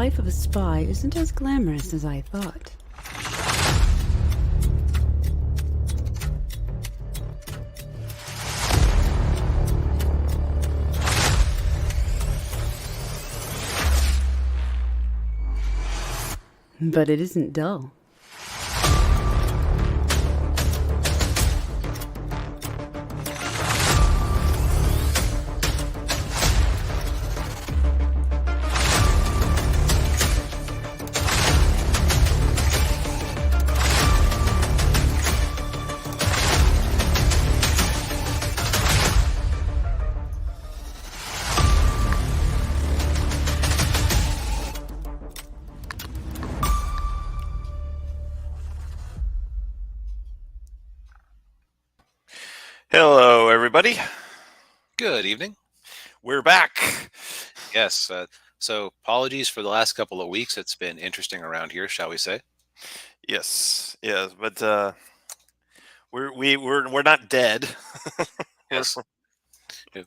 life of a spy isn't as glamorous as I thought. But it isn't dull. Hello, everybody. Good evening. We're back. Yes. So apologies for the last couple of weeks. It's been interesting around here, shall we say? Yes, but we're not dead. Yes.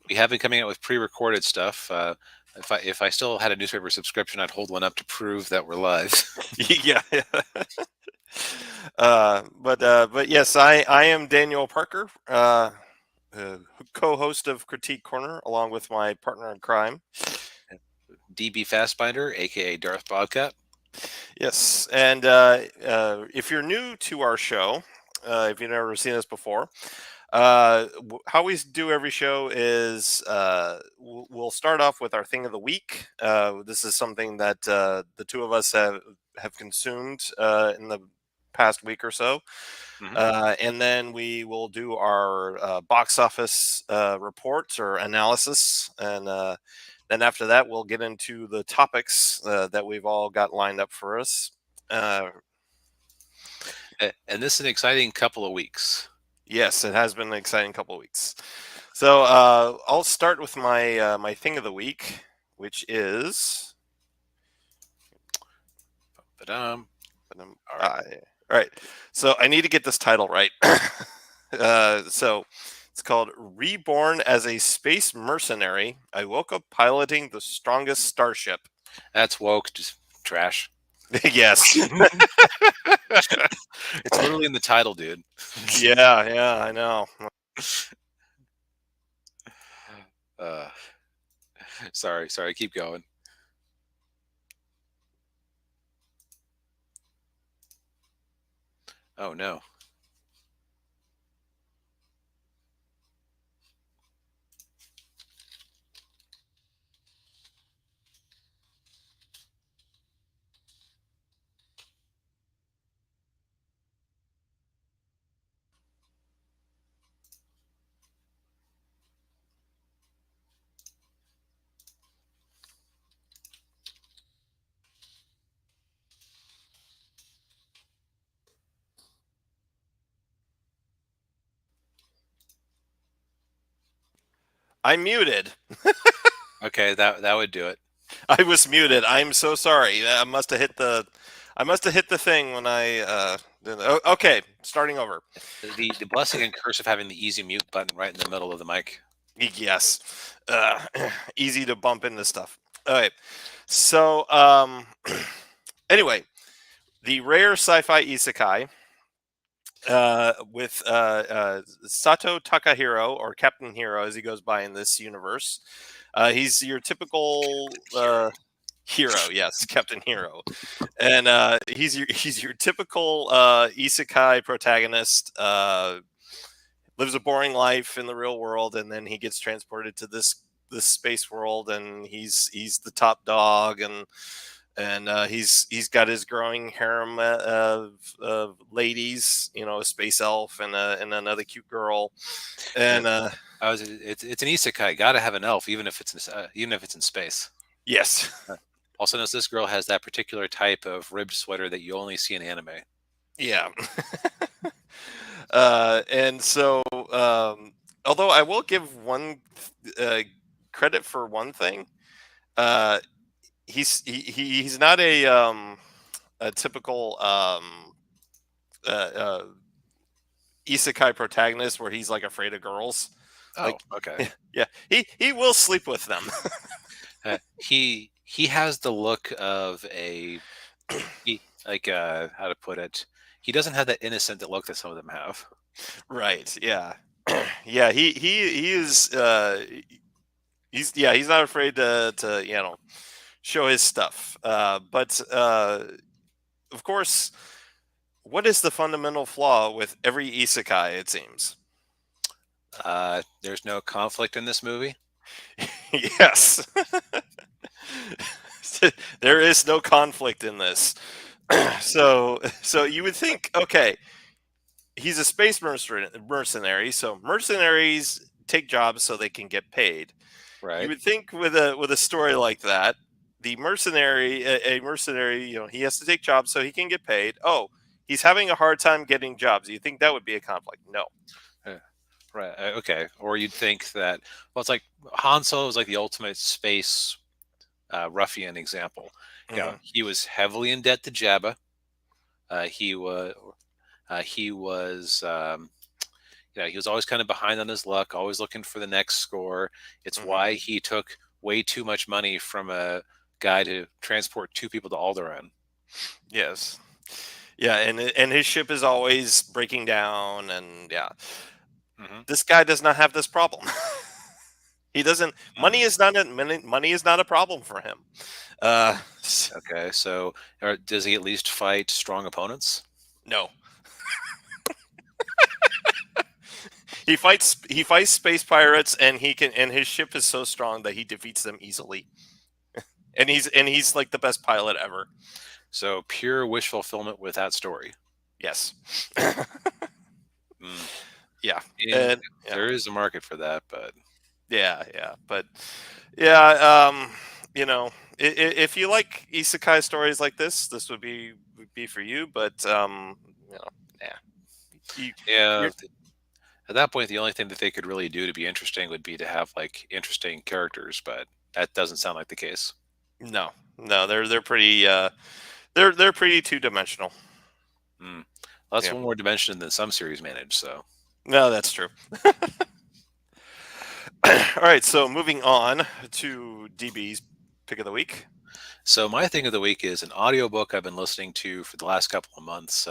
We have been coming out with pre-recorded stuff. If I still had a newspaper subscription, I'd hold one up to prove that we're live. Yeah. But yes, I am Daniel Parker, co-host of Critique Corner, along with my partner in crime, DB Fastbinder, aka Darth Bobcat. Yes, and if you're new to our show, if you've never seen us before, how we do every show is we'll start off with our thing of the week. This is something that the two of us have consumed in the past week or so. And then we will do our box office reports or analysis, and then after that we'll get into the topics that we've all got lined up for us. And this is an exciting couple of weeks. Yes, it has been an exciting couple of weeks. So I'll start with my my thing of the week, which is. All right. So I need to get this title right. So it's called "Reborn as a Space Mercenary. I woke up piloting the strongest starship." That's woke, just trash. Yes. It's literally in the title, dude. Yeah, I know. Sorry, keep going. Oh no. I'm muted. Okay, that would do it. I was muted. I'm so sorry. I must have hit the thing when I. Okay, starting over. The blessing and curse of having the easy mute button right in the middle of the mic. Yes, easy to bump into stuff. All right. So anyway, the rare sci-fi isekai with Sato Takahiro, or Captain Hero as he goes by in this universe. He's your typical hero, yes, Captain Hero, and he's your typical isekai protagonist. Lives a boring life in the real world, and then he gets transported to this space world, and he's the top dog, and he's got his growing harem of ladies, a space elf and another cute girl, and it's an isekai. Got to have an elf, even if it's in space. Yes. Also notice this girl has that particular type of ribbed sweater that you only see in anime. Yeah. And so, although I will give one credit for one thing, he's not a typical isekai protagonist where he's like afraid of girls. Oh, okay. Yeah, he will sleep with them. He he has the look of like how to put it. He doesn't have that innocent look that some of them have. Right. Yeah. Yeah. He is. He's not afraid to show his stuff. But of course, what is the fundamental flaw with every isekai? It seems. There's no conflict in this movie. Yes. There is no conflict in this. So you would think, okay, he's a space mercenary, so mercenaries take jobs so they can get paid. You Right. would think with a story like that, the mercenary, a mercenary, he has to take jobs so he can get paid. Oh, he's having a hard time getting jobs. You think that would be a conflict? No. Uh, Right. Okay. Or you'd think that, well, it's like Han Solo was like the ultimate space ruffian example. Hmm. He was heavily in debt to Jabba. He was. He was. He was always kind of behind on his luck, always looking for the next score. It's Hmm. why he took way too much money from a guy to transport two people to Alderaan. Yes. Yeah, and his ship is always breaking down, and yeah, Hmm. this guy does not have this problem. He doesn't. Money Mm. is not a money is not a problem for him. Uh, Okay, so does he at least fight strong opponents? no, he fights space pirates, and his ship is so strong that he defeats them easily. And he's like the best pilot ever. So pure wish fulfillment with that story. Yes. Mm. Yeah. And And yeah, there is a market for that, but yeah. But yeah, if you like isekai stories like this would be for you. But yeah, you, yeah, you're at that point, the only thing that they could really do to be interesting would be to have like interesting characters, but that doesn't sound like the case. no, they're pretty they're pretty two dimensional. Mm. Well, that's Yeah. one more dimension than some series manage. So, No, that's true. All right, so moving on to DB's pick of the week. so my thing of the week is an audiobook I've been listening to for the last couple of months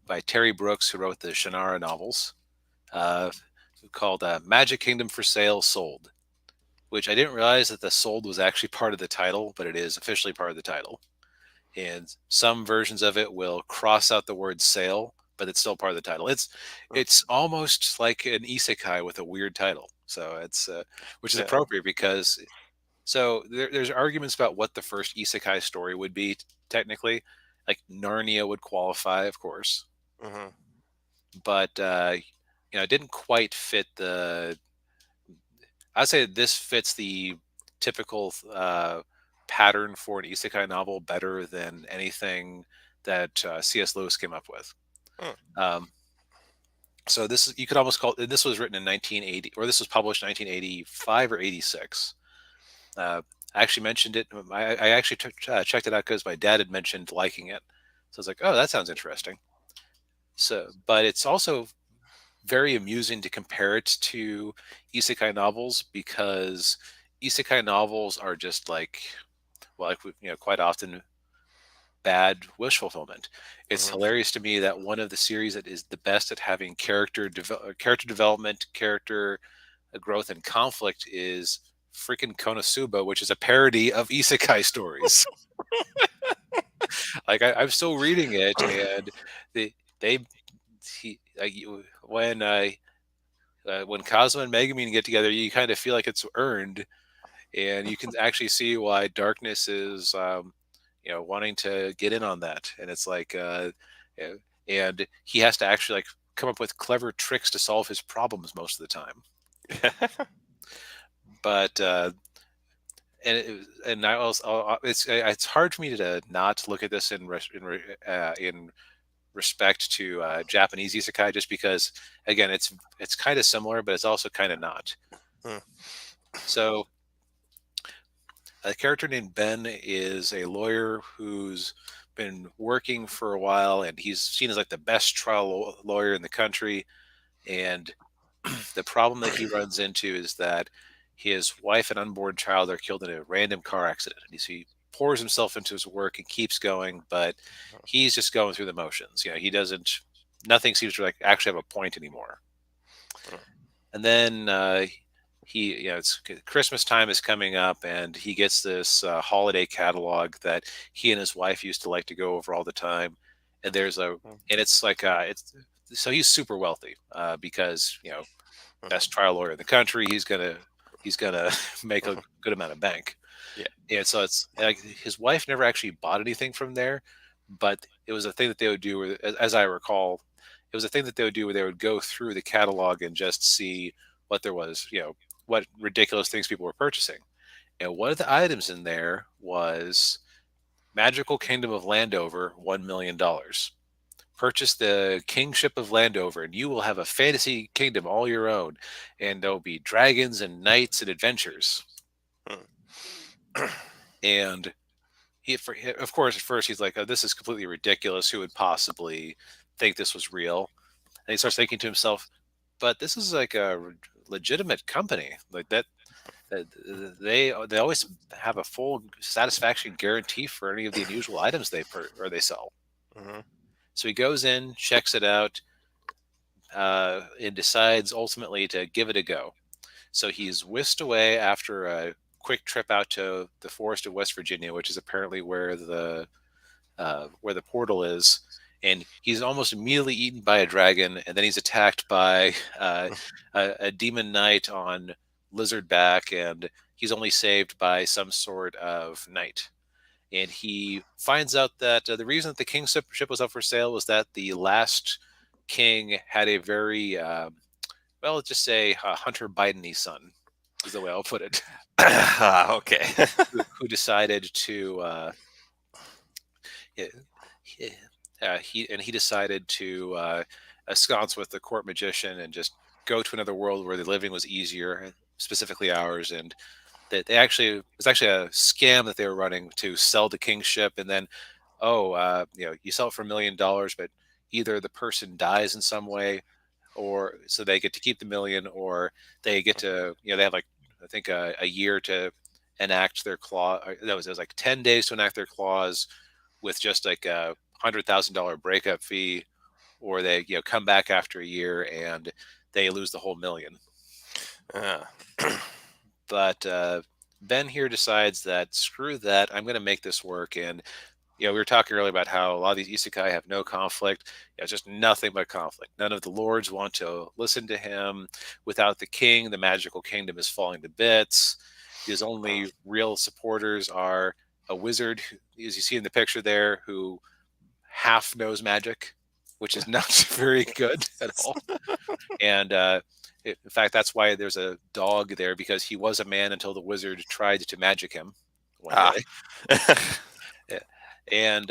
by Terry Brooks, who wrote the Shannara novels, uh, called "Magic Kingdom for Sale Sold," which I didn't realize that the "sold" was actually part of the title, but it is officially part of the title. And some versions of it will cross out the word "sale," but it's still part of the title. Mm. It's almost like an isekai with a weird title. So it's which is Yeah. appropriate because there's arguments about what the first isekai story would be technically. Like Narnia would qualify, of course, Hmm. but it didn't quite fit the. I'd say this fits the typical pattern for an isekai novel better than anything that C.S. Lewis came up with. Mm. Um, so this is, you could almost call, this was written in 1980, or this was published 1985 or 86. I actually mentioned it. I actually checked it out because my dad had mentioned liking it. So I was like, oh, that sounds interesting. So, but it's also very amusing to compare it to isekai novels because isekai novels are just like, well, like quite often bad wish fulfillment. It's Hmm. hilarious to me that one of the series that is the best at having character development, character growth, and conflict is freaking Konosuba, which is a parody of isekai stories. Like I'm still reading it, and they they when Cosmo and Megumin get together, you kind of feel like it's earned, and you can actually see why Darkness is wanting to get in on that, and it's like yeah, and he has to actually like come up with clever tricks to solve his problems most of the time. But and I also it's hard for me to not look at this in respect to Japanese isekai, just because again it's kind of similar, but it's also kind of not. Mm. So a character named Ben is a lawyer who's been working for a while, and he's seen as like the best trial lawyer in the country. And the problem that he runs into is that his wife and unborn child are killed in a random car accident. And so he pours himself into his work and keeps going, but he's just going through the motions. He doesn't. Nothing seems to like actually have a point anymore. And then it's Christmas time is coming up, and he gets this holiday catalog that he and his wife used to like to go over all the time. And it's like so he's super wealthy because best trial lawyer in the country. He's gonna make a good amount of bank. Yeah. And so it's like his wife never actually bought anything from there, but it was a thing that they would do, as I recall, it was a thing that they would do where they would go through the catalog and just see what there was, what ridiculous things people were purchasing. And one of the items in there was Magical Kingdom of Landover, $1 million. Purchase the Kingship of Landover, and you will have a fantasy kingdom all your own. And there'll be dragons and knights and adventures. And of course, at first he's like, oh, this is completely ridiculous. Who would possibly think this was real? And he starts thinking to himself, but this is like a legitimate company. Like that they always have a full satisfaction guarantee for any of the unusual items they sell. Mm-hmm. So he goes in, checks it out, and decides ultimately to give it a go. So he's whisked away after a quick trip out to the forest of West Virginia, which is apparently where the portal is. And he's almost immediately eaten by a dragon, and then he's attacked by a demon knight on lizardback, and he's only saved by some sort of knight. And he finds out that the reason that the kingship was up for sale was that the last king had a very, let's just say Hunter Biden-y son, is the way I'll put it. Okay. who decided to he decided to ensconce with the court magician and just go to another world where the living was easier, specifically ours. And that it was actually a scam that they were running to sell the kingship, and then you sell it for $1 million, but either the person dies in some way, or so they get to keep the million, or they get to they have like I think a year to enact their clause. It was like 10 days to enact their clause with just like a $100,000 breakup fee, or they come back after a year and they lose the whole $1 million. But Ben here decides that screw that, I'm going to make this work. And we were talking earlier about how a lot of these isekai have no conflict. Just nothing but conflict. None of the lords want to listen to him. Without the king, the magical kingdom is falling to bits. His only real supporters are a wizard, as you see in the picture there, who half knows magic, which is not very good at all. And in fact, that's why there's a dog there, because he was a man until the wizard tried to magic him one day. And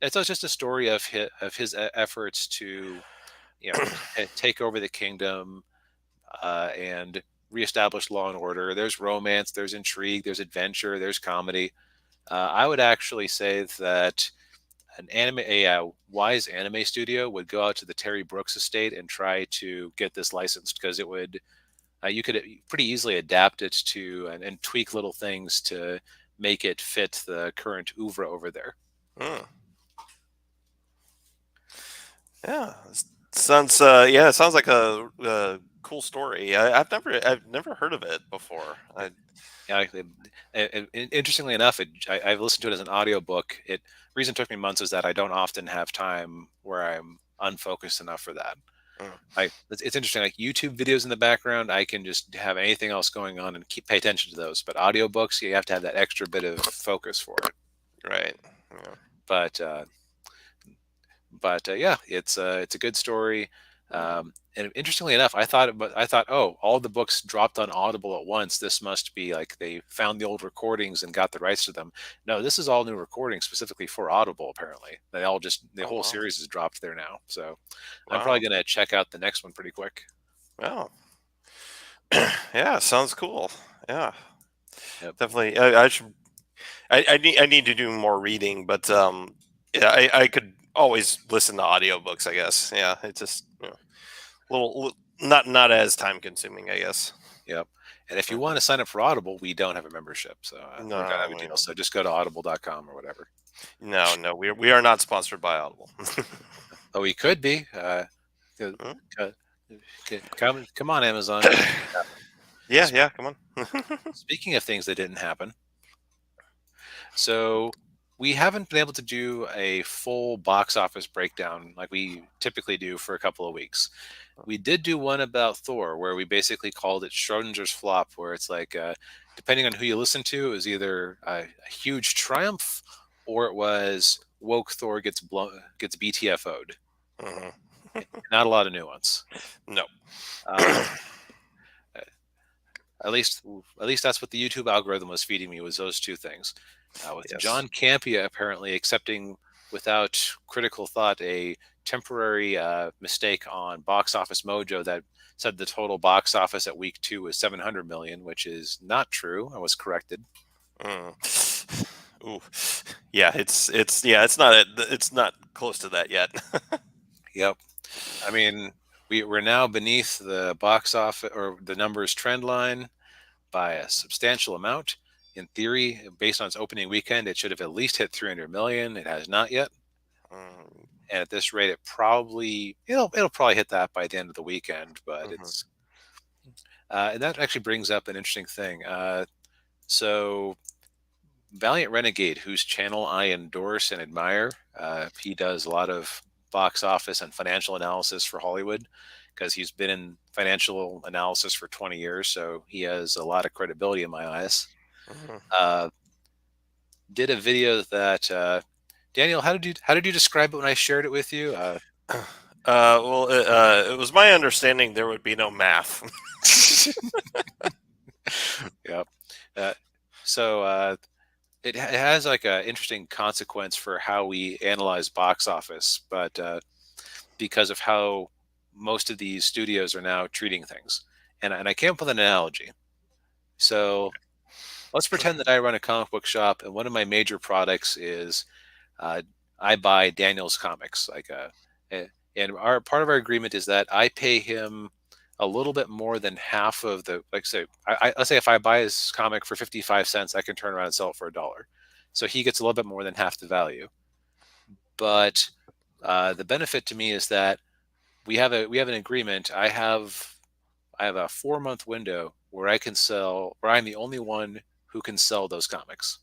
it's just a story of his efforts to, take over the kingdom and reestablish law and order. There's romance, there's intrigue, there's adventure, there's comedy. I would actually say that a wise anime studio would go out to the Terry Brooks estate and try to get this licensed, because it would you could pretty easily adapt it to and tweak little things to make it fit the current oeuvre over there. Yeah, sounds it sounds like a cool story. I've never heard of it before. Interestingly enough, I've listened to it as an audiobook. Reason it took me months is that I don't often have time where I'm unfocused enough for that. It's interesting, like YouTube videos in the background, I can just have anything else going on and pay attention to those. But audiobooks, you have to have that extra bit of focus for it. Right. Yeah. But yeah, it's a good story. And interestingly enough, I thought, oh, all the books dropped on Audible at once. This must be like they found the old recordings and got the rights to them. No, this is all new recordings specifically for Audible. Apparently, the whole series is dropped there now. So I'm probably going to check out the next one pretty quick. Wow. Yeah, sounds cool. Yeah, Yep. Definitely. I should. I need to do more reading, but yeah, I could always listen to audiobooks, I guess. Yeah, it's just a little not as time consuming, I guess. Yep. And if you want to sign up for Audible, we don't have a membership, so we don't have a we deal. don't. So just go to audible.com or whatever. No, we are not sponsored by Audible. Oh, we could be. Go- Hmm? go- come on, Amazon. Yeah, come on. Speaking of things that didn't happen, so we haven't been able to do a full box office breakdown like we typically do for a couple of weeks. We did do one about Thor where we basically called it Schrodinger's flop, where it's like, depending on who you listen to, it was either a huge triumph or it was woke Thor gets BTFO'd. Mhm. Not a lot of nuance. No. Um, at least that's what the YouTube algorithm was feeding me, was those two things. With Yes. John Campia apparently accepting without critical thought a temporary mistake on Box Office Mojo that said the total box office at week 2 was 700 million, which is not true. I was corrected. Ooh, yeah, it's not close to that yet. Yep. I mean, we're now beneath the box office or the numbers trend line by a substantial amount. In theory, based on its opening weekend, it should have at least hit 300 million. It has not yet. And at this rate, it'll probably hit that by the end of the weekend. But it's and that actually brings up an interesting thing. So Valiant Renegade, whose channel I endorse and admire, he does a lot of box office and financial analysis for Hollywood because he's been in financial analysis for 20 years, so he has a lot of credibility in my eyes. Did a video that Daniel, how did you describe it when I shared it with you? Well, it was my understanding there would be no math. Yep. So it has like an interesting consequence for how we analyze box office, but because of how most of these studios are now treating things, and I came up with an analogy. So let's pretend that I run a comic book shop, and one of my major products is I buy Daniel's comics. And our part of our agreement is that I pay him a little bit more than half of the, like, say, let's say if I buy his comic for 55 cents, I can turn around and sell it for $1. So he gets a little bit more than half the value. But the benefit to me is that we have an agreement. I have a 4-month window where I'm the only one who can sell those comics.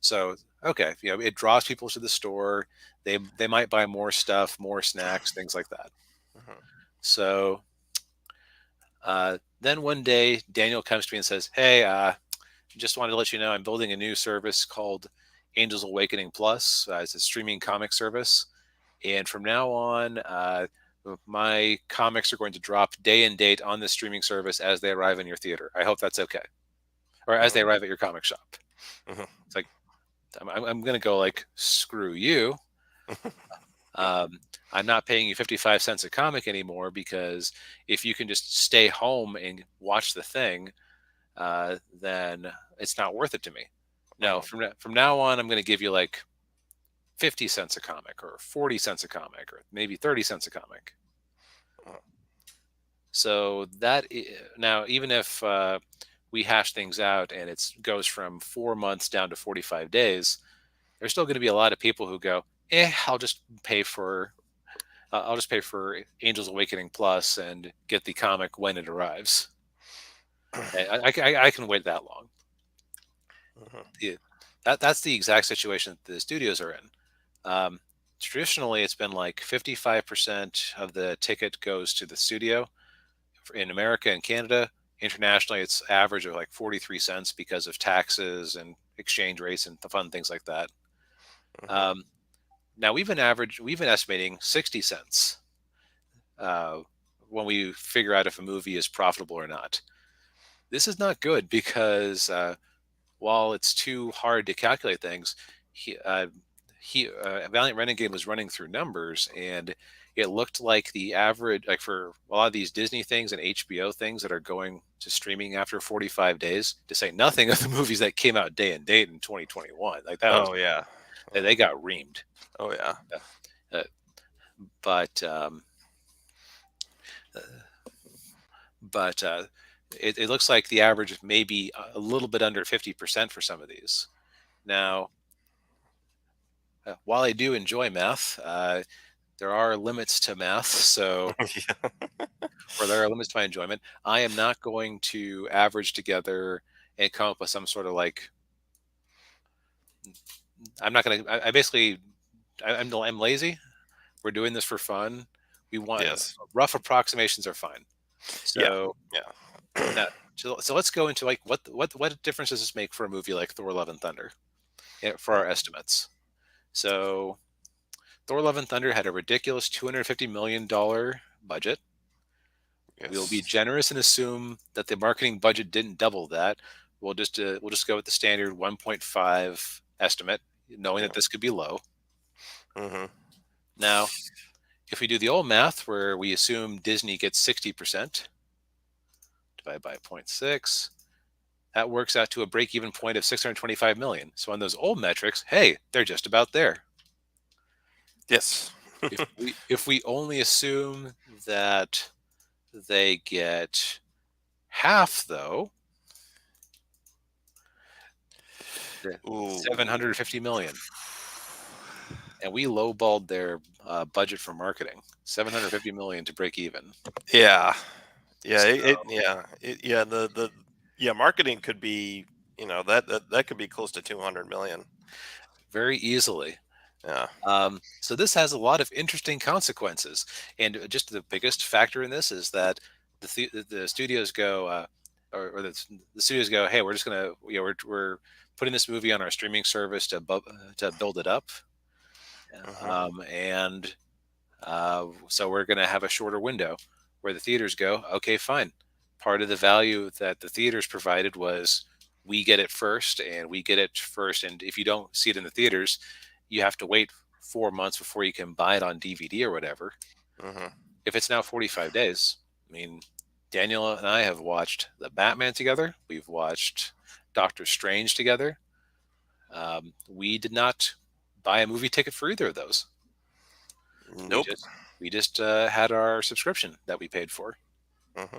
So, okay, it draws people to the store. They might buy more stuff, more snacks, things like that. So then one day, Daniel comes to me and says, "Hey, just wanted to let you know I'm building a new service called Angels Awakening Plus. It's a streaming comic service, and from now on, my comics are going to drop day and date on this streaming service as they arrive in your theater. I hope that's okay, or as they arrive at your comic shop." It's like, I'm going to go like, screw you. I'm not paying you 55 cents a comic anymore, because if you can just stay home and watch the thing, then it's not worth it to me. No, from now on, I'm going to give you like 50 cents a comic, or 40 cents a comic, or maybe 30 cents a comic. So now, even if we hash things out and it goes from 4 months down to 45 days, there's still going to be a lot of people who go, I'll just pay for Angels Awakening Plus and get the comic when it arrives. I can wait that long. That's the exact situation that the studios are in. Traditionally, it's been like 55% of the ticket goes to the studio in America and Canada. Internationally, it's average of like 43 cents because of taxes and exchange rates and fun things like that. Now we've been estimating 60 cents when we figure out if a movie is profitable or not. This is not good, because while it's too hard to calculate things, Valiant Renegade was running through numbers, and it looked like the average, like for a lot of these Disney things and HBO things that are going to streaming after 45 days, to say nothing of the movies that came out day and date in 2021. Like that. Oh yeah, they got reamed. Oh yeah. but it looks like the average may be a little bit under 50% for some of these. Now, while I do enjoy math, there are limits to math. So, Yeah. or there are limits to my enjoyment. I am not going to average together and come up with some sort of like. I'm not going to. I basically, I'm lazy. We're doing this for fun. We want Yes. rough approximations are fine. Yeah. So Yeah. now, so let's go into like what difference does this make for a movie like Thor: Love and Thunder for our estimates? So Thor: Love and Thunder had a ridiculous $250 million budget. We'll be Yes. generous and assume that the marketing budget didn't double that. We'll just go with the standard 1.5 estimate, knowing Yeah. that this could be low. Mm-hmm. Now, if we do the old math where we assume Disney gets 60%, divided by 0.6, that works out to a break-even point of 625 million. So on those old metrics, hey, they're just about there. Yes. If we only assume that they get half, though, Ooh. 750 million, and we lowballed their budget for marketing, 750 million to break even. Yeah. Yeah. So, Yeah. The marketing could be, that could be close to 200 million. very easily. Yeah. So this has a lot of interesting consequences, and just the biggest factor in this is that the studios go, or the studios go, hey, we're just gonna, we're putting this movie on our streaming service to build it up, and so we're gonna have a shorter window where the theaters go, okay, fine. Part of the value that the theaters provided was we get it first, and we get it first, and if you don't see it in the theaters, you have to wait 4 months before you can buy it on DVD or whatever. Mm-hmm. If it's now 45 days, I mean, Daniel and I have watched The Batman together. We've watched Doctor Strange together. We did not buy a movie ticket for either of those. Nope. We just had our subscription that we paid for. Mm-hmm.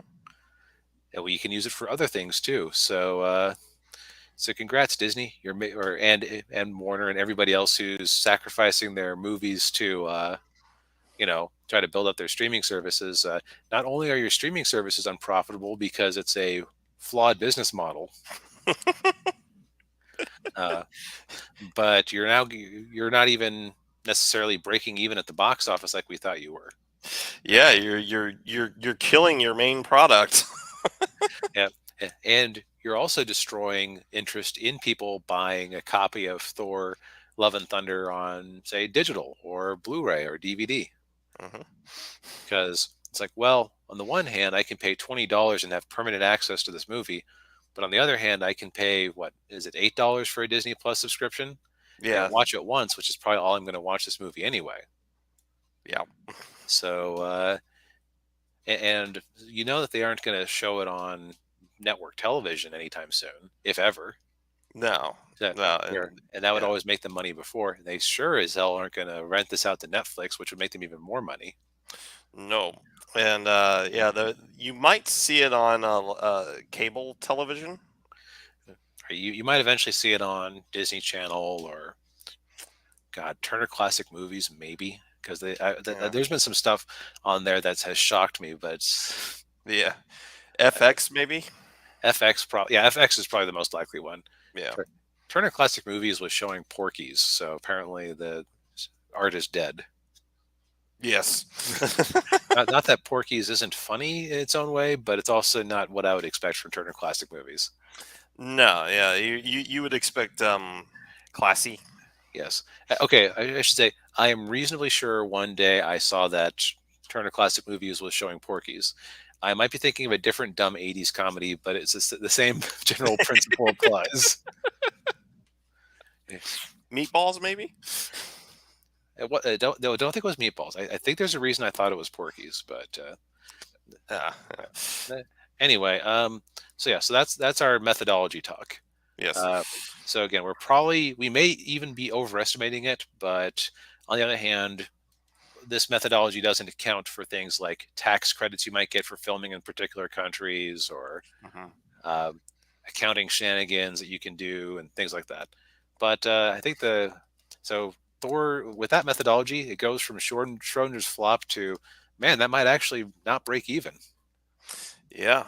And we can use it for other things too. So congrats, Disney, and Warner and everybody else who's sacrificing their movies to try to build up their streaming services. Not only are your streaming services unprofitable because it's a flawed business model, but you're not even necessarily breaking even at the box office like we thought you were. Yeah, you're killing your main product. Yeah, and you're also destroying interest in people buying a copy of Thor: Love and Thunder on, say, digital or Blu-ray or DVD. Mm-hmm. Because it's like, well, on the one hand, I can pay $20 and have permanent access to this movie, but on the other hand, I can pay, what is it, $8 for a Disney Plus subscription Yeah. and watch it once, which is probably all I'm going to watch this movie anyway. Yeah. So, and you know that they aren't going to show it on network television anytime soon, if ever. No. So, No. and that would always make them money before. They sure as hell aren't going to rent this out to Netflix, which would make them even more money. No. And you might see it on cable television. You might eventually see it on Disney Channel or, God, Turner Classic Movies, maybe, because there's been some stuff on there that has shocked me, but Yeah, FX maybe. FX is probably the most likely one. Yeah. Turner Classic Movies was showing Porky's, so apparently the art is dead. Yes. Not that Porky's isn't funny in its own way, but it's also not what I would expect from Turner Classic Movies. No. Yeah. You would expect classy. Yes. Okay. I should say I am reasonably sure one day I saw that Turner Classic Movies was showing Porky's. I might be thinking of a different dumb 80s comedy, but it's the same general principle applies. Meatballs maybe. Don't think it was Meatballs. I think there's a reason I thought it was Porky's, but anyway. So that's our methodology talk. Yes. So again, we may even be overestimating it, but on the other hand, this methodology doesn't account for things like tax credits you might get for filming in particular countries, or Mhm. uh, accounting shenanigans that you can do and things like that. But I think so Thor, with that methodology, it goes from Schrodinger's flop to, man, that might actually not break even. Yeah.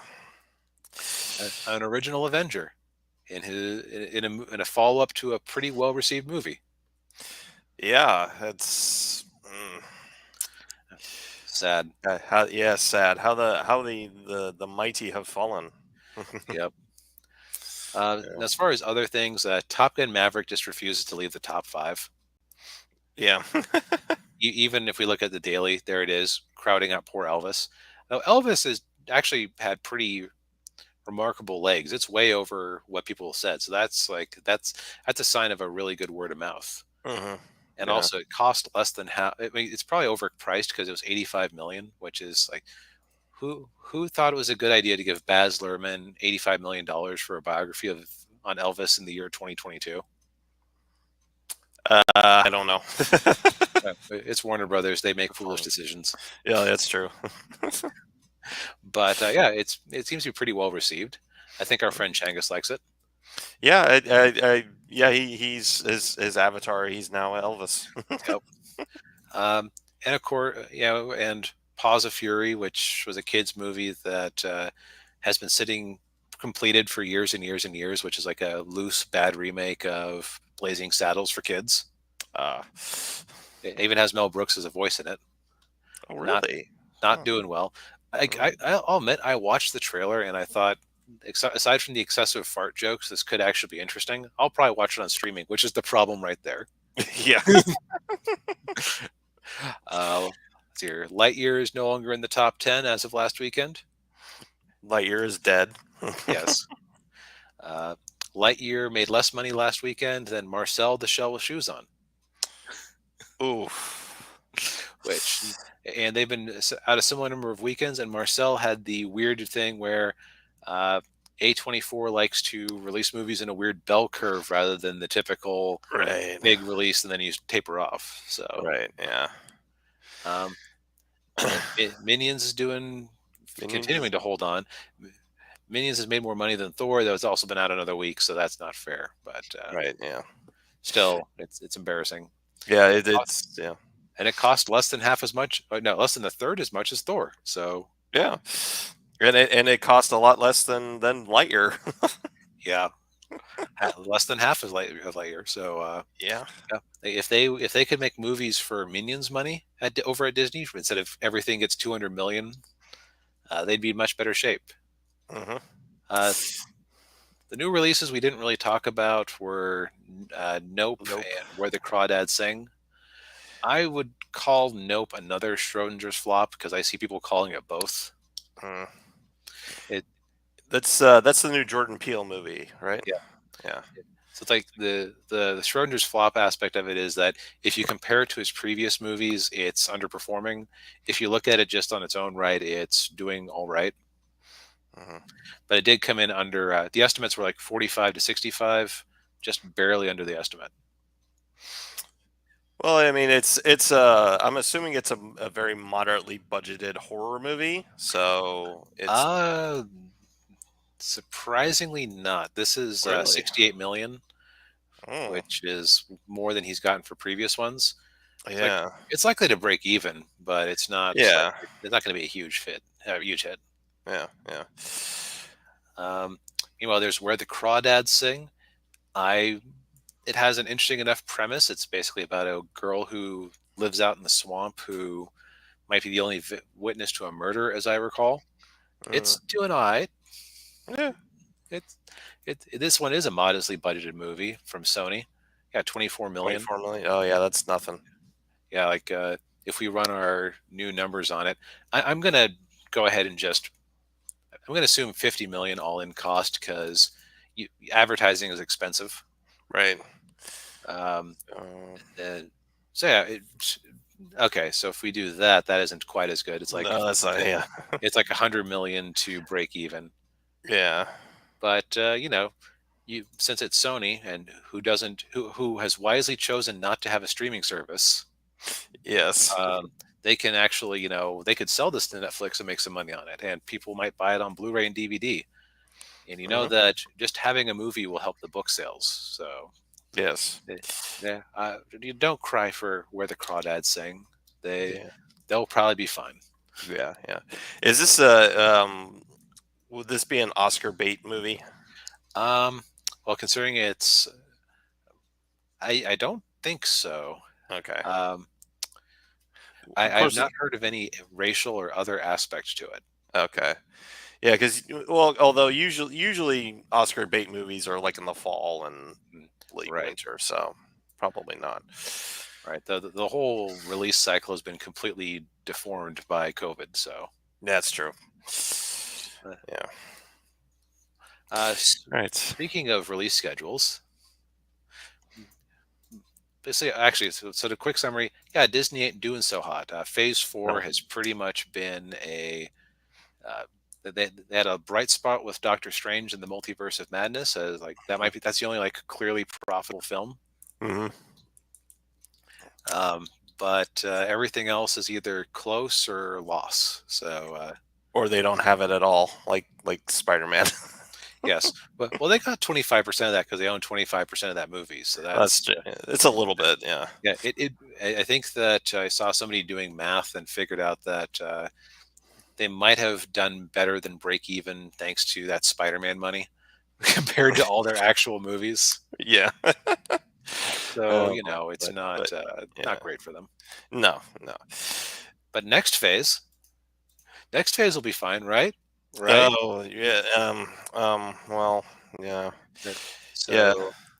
An original Avenger in a follow up to a pretty well received movie. Yeah. It's Sad. sad how the mighty have fallen. Yep. Yeah. As far as other things, Top Gun Maverick just refuses to leave the top 5. Yeah. Even if we look at the daily, there it is, crowding out poor Elvis. Now, Elvis has actually had pretty remarkable legs. It's way over what people said. So that's a sign of a really good word of mouth. Mhm. And Yeah. also, it cost less than half. I mean, it's probably overpriced because it was 85 million, which is like, who thought it was a good idea to give Baz Luhrmann $85 million for a biography on Elvis in the year 2022? I don't know. It's Warner Brothers; they make foolish decisions. Yeah, that's true. But yeah, it seems to be pretty well received. I think our friend Changus likes it. Yeah, yeah, he's his avatar. He's now Elvis. Yep. And of course, and Paws of Fury, which was a kids movie that has been sitting completed for years and years and years, which is like a loose, bad remake of Blazing Saddles for kids. Uh, It even has Mel Brooks as a voice in it. oh, really? Not Oh. doing well. I'll admit, I watched the trailer and I thought, aside from the excessive fart jokes, this could actually be interesting. I'll probably watch it on streaming, which is the problem right there. Yeah. Let's see here. Lightyear is no longer in the top 10 as of last weekend. Lightyear is dead. Yes. Lightyear made less money last weekend than Marcel the Shell with Shoes on. Ooh. And they've been out a similar number of weekends, and Marcel had the weird thing where A24 likes to release movies in a weird bell curve rather than the typical Right. big release and then you taper off. So Right. Yeah. Minions is continuing is- to hold on. Minions has made more money than Thor, though it's also been out another week, so that's not fair. But Right. Yeah. still, it's embarrassing. Yeah. It's yeah. And it cost less than half as much, no, less than a third as much as Thor. So Yeah. And it cost a lot less than Lightyear. yeah, less than half as Lightyear. So Yeah. yeah, if they could make movies for Minions money over at Disney instead of everything gets 200 million, they'd be in much better shape. Hmm. The new releases we didn't really talk about were Nope and Where the Crawdads Sing. I would call Nope another Schrodinger's flop because I see people calling it both. That's the new Jordan Peele movie, right? Yeah. Yeah. So it's like the Schrodinger's flop aspect of it is that if you compare it to his previous movies, it's underperforming. If you look at it just on its own right, it's doing all right. Hmm. But it did come in under the estimates were like 45 to 65, just barely under the estimate. Well, I mean, it's I'm assuming it's a very moderately budgeted horror movie, so it's Surprisingly not. This is Really? 68 million, Oh, which is more than he's gotten for previous ones. yeah. It's likely to break even, but it's not. Yeah. It's not going to be a huge hit. Yeah. Yeah. Meanwhile, there's Where the Crawdads Sing. It has an interesting enough premise. It's basically about a girl who lives out in the swamp who might be the only witness to a murder, as I recall. It's doing all right. Yeah. This one is a modestly budgeted movie from Sony. Yeah, 24 million. 24 million. Oh, yeah, that's nothing. Yeah, like if we run our new numbers on it, I'm gonna go ahead and I'm gonna assume 50 million all in cost because advertising is expensive. Right. So yeah, okay. So if we do that, that isn't quite as good. It's like No, that's not. Yeah. it's like 100 million to break even. Yeah. But since it's Sony and who has wisely chosen not to have a streaming service, Yes. they can actually, they could sell this to Netflix and make some money on it, and people might buy it on Blu-ray and DVD. And you know Mhm. that just having a movie will help the book sales. So, Yes. yeah, you don't cry for Where the Crawdads Sing. Yeah. They'll probably be fine. Yeah. Yeah. Is this would this be an Oscar bait movie? Um, well, considering I don't think so. Okay. Um, Of I have course. not heard of any racial or other aspects to it. Okay. Yeah, because well, although usually Oscar bait movies are like in the fall and late Right, winter, so probably not. right. The whole release cycle has been completely deformed by COVID. So, That's true. uh, Yeah. s- All right. speaking of release schedules, actually, so the quick summary, yeah, Disney ain't doing so hot. Phase 4 No. has pretty much been uh, they had a bright spot with Doctor Strange and the Multiverse of Madness, as like that's the only like clearly profitable film. Hmm. Um, but everything else is either close or loss. So Or they don't have it at all, like Spider-Man. yes, but well, they got 25% of that because they own 25% of that movie. So That's that's it's a little bit, yeah. yeah. I think that I saw somebody doing math and figured out that they might have done better than break even thanks to that Spider-Man money compared to all their actual movies. Yeah. So it's But yeah. not great for them. No, no. But next phase will be fine, right? Right. Oh, yeah. Well, yeah. That- Yeah.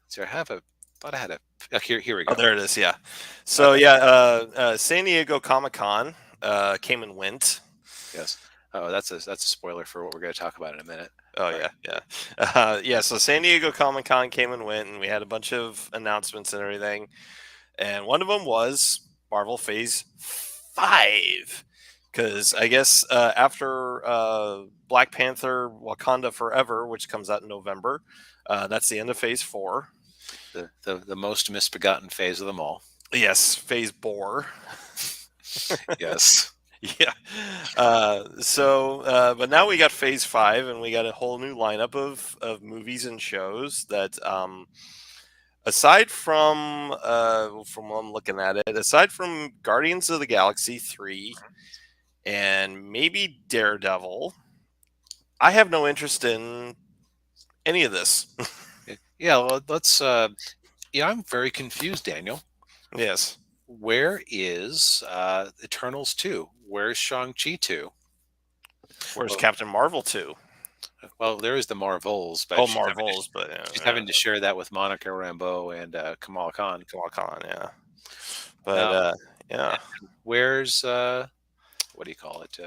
So I have a thought I had a here we Oh, go. there it is. Yeah. So Okay. yeah, San Diego Comic Con came and went. Yes. Oh, that's a spoiler for what we're going to talk about in a minute. Oh All yeah, right. yeah, yeah. So San Diego Comic Con came and went, and we had a bunch of announcements and everything. And one of them was Marvel Phase 5, because I guess after Black Panther: Wakanda Forever, which comes out in November, that's the end of Phase 4. The most misbegotten phase of them all. Yes, Phase Bore. Yes. Yeah. But now we got Phase 5, and we got a whole new lineup of movies and shows that, aside from what I'm looking at it, aside from Guardians of the Galaxy 3 and maybe Daredevil, I have no interest in any of this. Yeah. Well, let's. Yeah, I'm very confused, Daniel. Yes. Where is Eternals 2? Where's Shang-Chi 2? Where's Well, Captain Marvel 2? well, there is the Marvels, but Oh, Marvels, but she's having to share that with Monica Rambeau and Kamala Khan. Kamala Khan, yeah. But Now, yeah. where's what do you call it?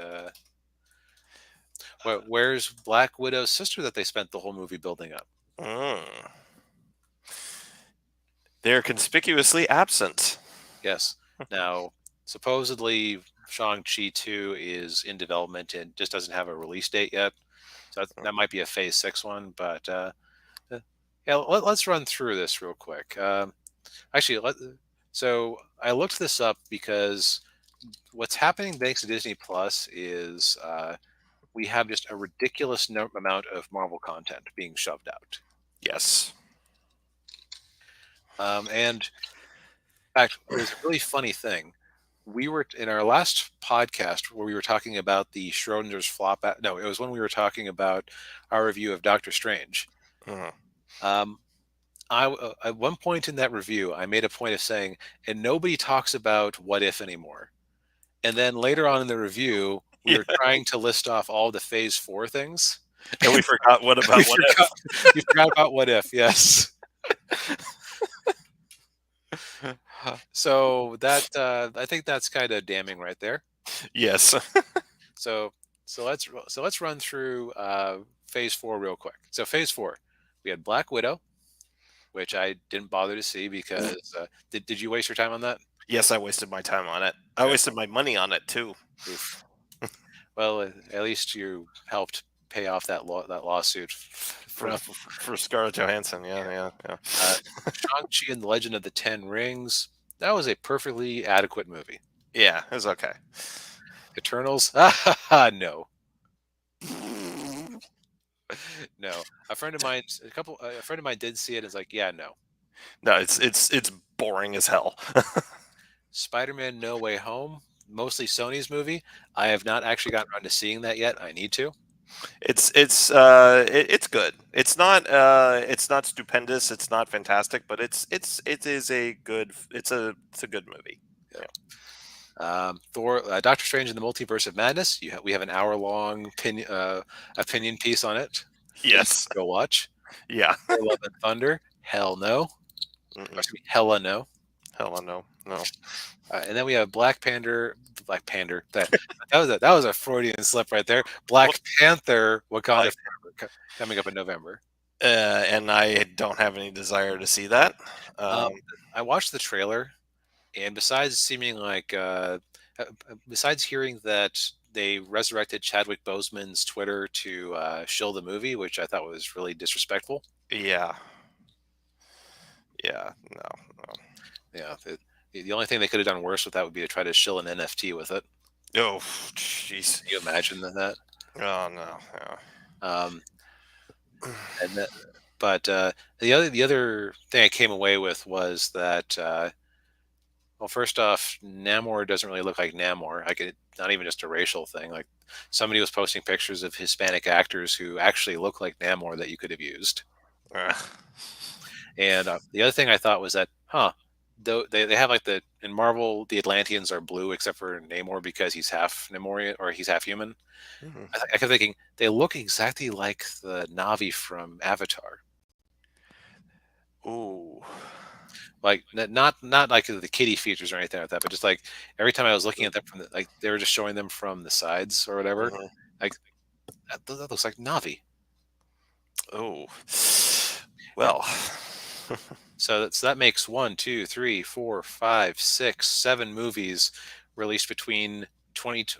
Where's Black Widow's sister that they spent the whole movie building up? Mm. They're conspicuously absent. Yes. Now, supposedly Shang-Chi 2 is in development and just doesn't have a release date yet. So that might be a Phase 6 one, but yeah, let's run through this real quick. Actually, so I looked this up because what's happening thanks to Disney Plus is we have just a ridiculous amount of Marvel content being shoved out. Yes. And in fact, there's a really funny thing. We were in our last podcast where we were talking about the Schrodinger's flop. No, it was when we were talking about our review of Doctor Strange. Mhm. At one point in that review, I made a point of saying, and nobody talks about what if anymore. And then later on in the review, we were trying to list off all the Phase 4 things. And we forgot what about what if. We forgot about what if, yes. So that I think that's kind of damning right there. Yes. So let's run through Phase 4 real quick. So Phase 4, we had Black Widow, which I didn't bother to see because did you waste your time on that? Yes, I wasted my time on it. I wasted my money on it too. Oof. Well, at least you helped pay off that lawsuit For Scarlett Johansson. Yeah. Shang-Chi and the Legend of the Ten Rings. That was a perfectly adequate movie. Yeah, it was okay. Eternals? No. No. A friend of mine, a friend of mine did see it. Is like, yeah, no. No, it's boring as hell. Spider-Man: No Way Home, mostly Sony's movie. I have not actually gotten around to seeing that yet. I need to. It's good. It's not stupendous. It's not fantastic, but it is a good. It's a good movie. Yeah. Thor, Doctor Strange in the Multiverse of Madness. We have an hour-long opinion piece on it that you Yes. can go watch. Yeah. Thor: Love and Thunder. Hell no. Mm-mm. Excuse me, hella no. Hell no, no. And then we have Black Panther. Black Panther. That was a Freudian slip right there. Black Panther: Wakanda Forever, coming up in November. And I don't have any desire to see that. I watched the trailer, and besides hearing that they resurrected Chadwick Boseman's Twitter to shill the movie, which I thought was really disrespectful. Yeah. Yeah. No. Yeah, the only thing they could have done worse with that would be to try to shill an NFT with it. Oh, jeez. Can you imagine that? Oh no. Yeah. Um, and that, but the other thing I came away with was that well, first off, Namor doesn't really look like Namor. Not even just a racial thing. Like somebody was posting pictures of Hispanic actors who actually look like Namor that you could have used. And the other thing I thought was that, though they have like in Marvel, the Atlanteans are blue except for Namor because he's half Namorian or he's half human. Mhm. I kept thinking they look exactly like the Navi from Avatar. Ooh. Like not like the kitty features or anything like that, but just like every time I was looking at them from like they were just showing them from the sides or whatever. Mhm. Like that looks like Navi. Oh. Well. So that makes 1, 2, 3, 4, 5, 6, 7 movies released between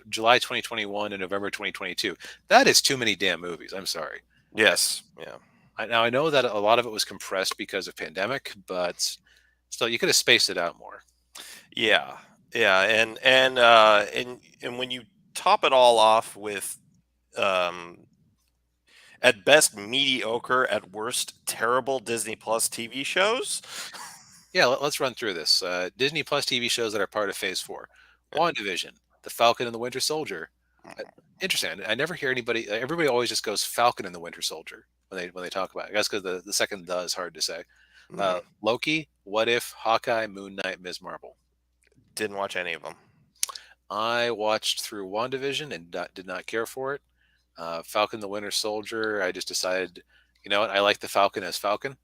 July 2021 and November 2022. That is too many damn movies. I'm sorry. Yes. Yeah. Now I know that a lot of it was compressed because of pandemic, but still, you could have spaced it out more. Yeah. Yeah. And when you top it all off with at best mediocre, at worst terrible Disney Plus TV shows. Yeah, let's run through this. Disney Plus TV shows that are part of Phase 4. WandaVision, The Falcon and the Winter Soldier. Interesting. I never hear anybody. Everybody always just goes Falcon and the Winter Soldier when they talk about it. I guess because the second "the" is hard to say. Loki, What If, Hawkeye, Moon Knight, Ms. Marvel. Didn't watch any of them. I watched through WandaVision and did not care for it. Falcon the Winter Soldier, I just decided, you know what, I like the Falcon as Falcon.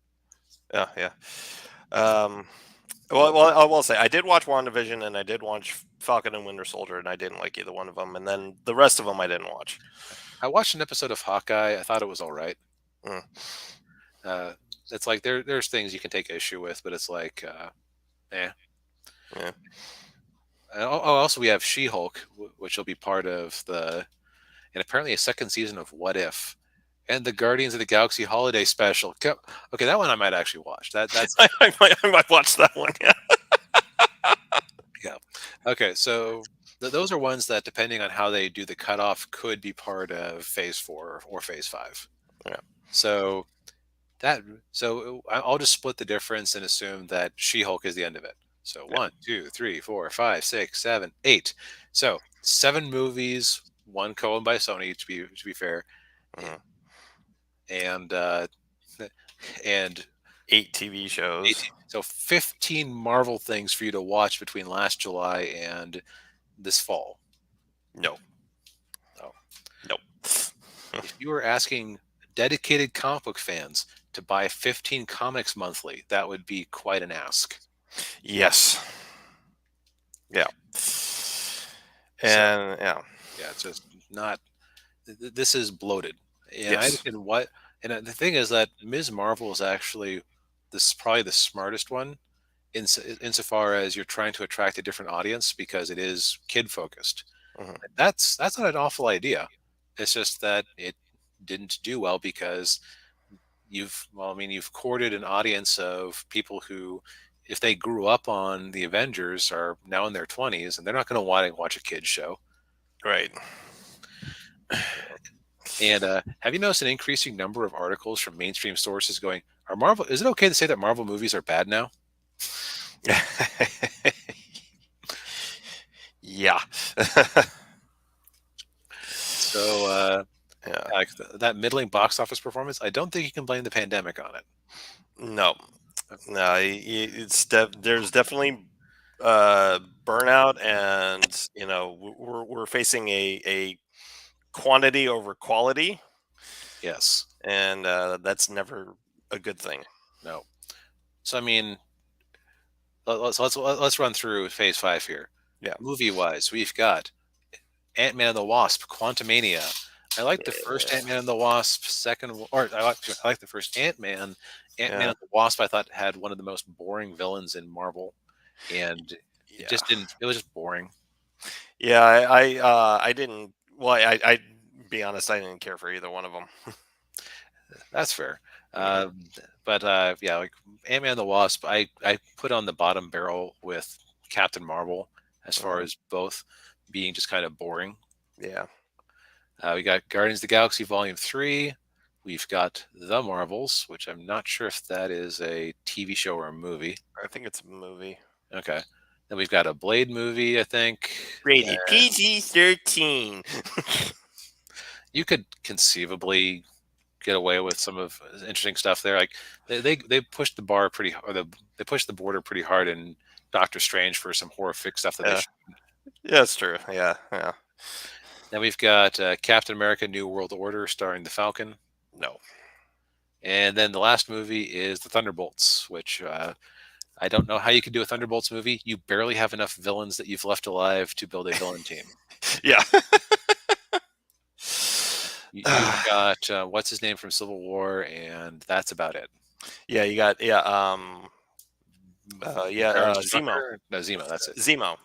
Yeah, yeah. Well, I will say I did watch WandaVision and I did watch Falcon and Winter Soldier, and I didn't like either one of them. And then the rest of them I didn't watch. I watched an episode of Hawkeye. I thought it was all right. It's like there's things you can take issue with, but it's like, Yeah. Also, we have She-Hulk, which will be part of and apparently a second season of What If, and the Guardians of the Galaxy Holiday Special. Okay, that one I might actually watch. That's I might watch that one. Yeah. Yeah. Okay, so those are ones that, depending on how they do the cutoff, could be part of Phase 4 or Phase 5. Yeah. So I'll just split the difference and assume that She-Hulk is the end of it. So 1, 2, 3, 4, 5, 6, 7, 8. So 7 movies, one co-owned by Sony, to be fair, and 8 TV shows. 18, so 15 Marvel things for you to watch between last July and this fall. No. If you were asking dedicated comic book fans to buy 15 comics monthly, that would be quite an ask. Yes. Yeah. And yeah, it's just not. This is bloated. And yes. I understand what. And the thing is that Ms. Marvel is actually probably the smartest one insofar as you're trying to attract a different audience because it is kid focused. That's not an awful idea. It's just that it didn't do well because you've courted an audience of people who if they grew up on the Avengers, are now in their 20s, and they're not going to want to watch a kids show. Right. And have you noticed an increasing number of articles from mainstream sources going, "Are Marvel? Is it okay to say that Marvel movies are bad now?" Yeah. So Yeah. like that middling box office performance, I don't think you can blame the pandemic on it. No. No. There's definitely burnout, and we're facing a quantity over quality, Yes. and that's never a good thing. No. So I mean, let's run through Phase 5 here. Yeah. Movie wise, we've got Ant-Man and the Wasp, Quantumania. I like the first Ant-Man and the Wasp. I like the first Ant-Man. Ant-Man Yeah. and the Wasp, I thought, had one of the most boring villains in Marvel, and it Yeah. just didn't. It was just boring. Yeah. I didn't. Well, I be honest, I didn't care for either one of them. That's fair. Mhm. But yeah, like Ant-Man and the Wasp, I put on the bottom barrel with Captain Marvel as far Mhm. as both being just kind of boring. Yeah. We got Guardians of the Galaxy Volume 3. We've got The Marvels, which I'm not sure if that is a TV show or a movie. I think it's a movie. Okay. Then we've got a Blade movie, I think. Rated PG-13. You could conceivably get away with some of interesting stuff there. Like they pushed the bar pretty, they pushed the border pretty hard in Doctor Strange for some horrific stuff that they Yeah. should. Yeah, that's true. Yeah. Yeah. Then we've got Captain America: New World Order, starring the Falcon. No. And then the last movie is the Thunderbolts, which I don't know how you could do a Thunderbolts movie. You barely have enough villains that you've left alive to build a villain team. Yeah. You've got what's his name from Civil War, and that's about it. Yeah, you got Baron Zemo. Strucker? No, Zemo. That's it. Zemo.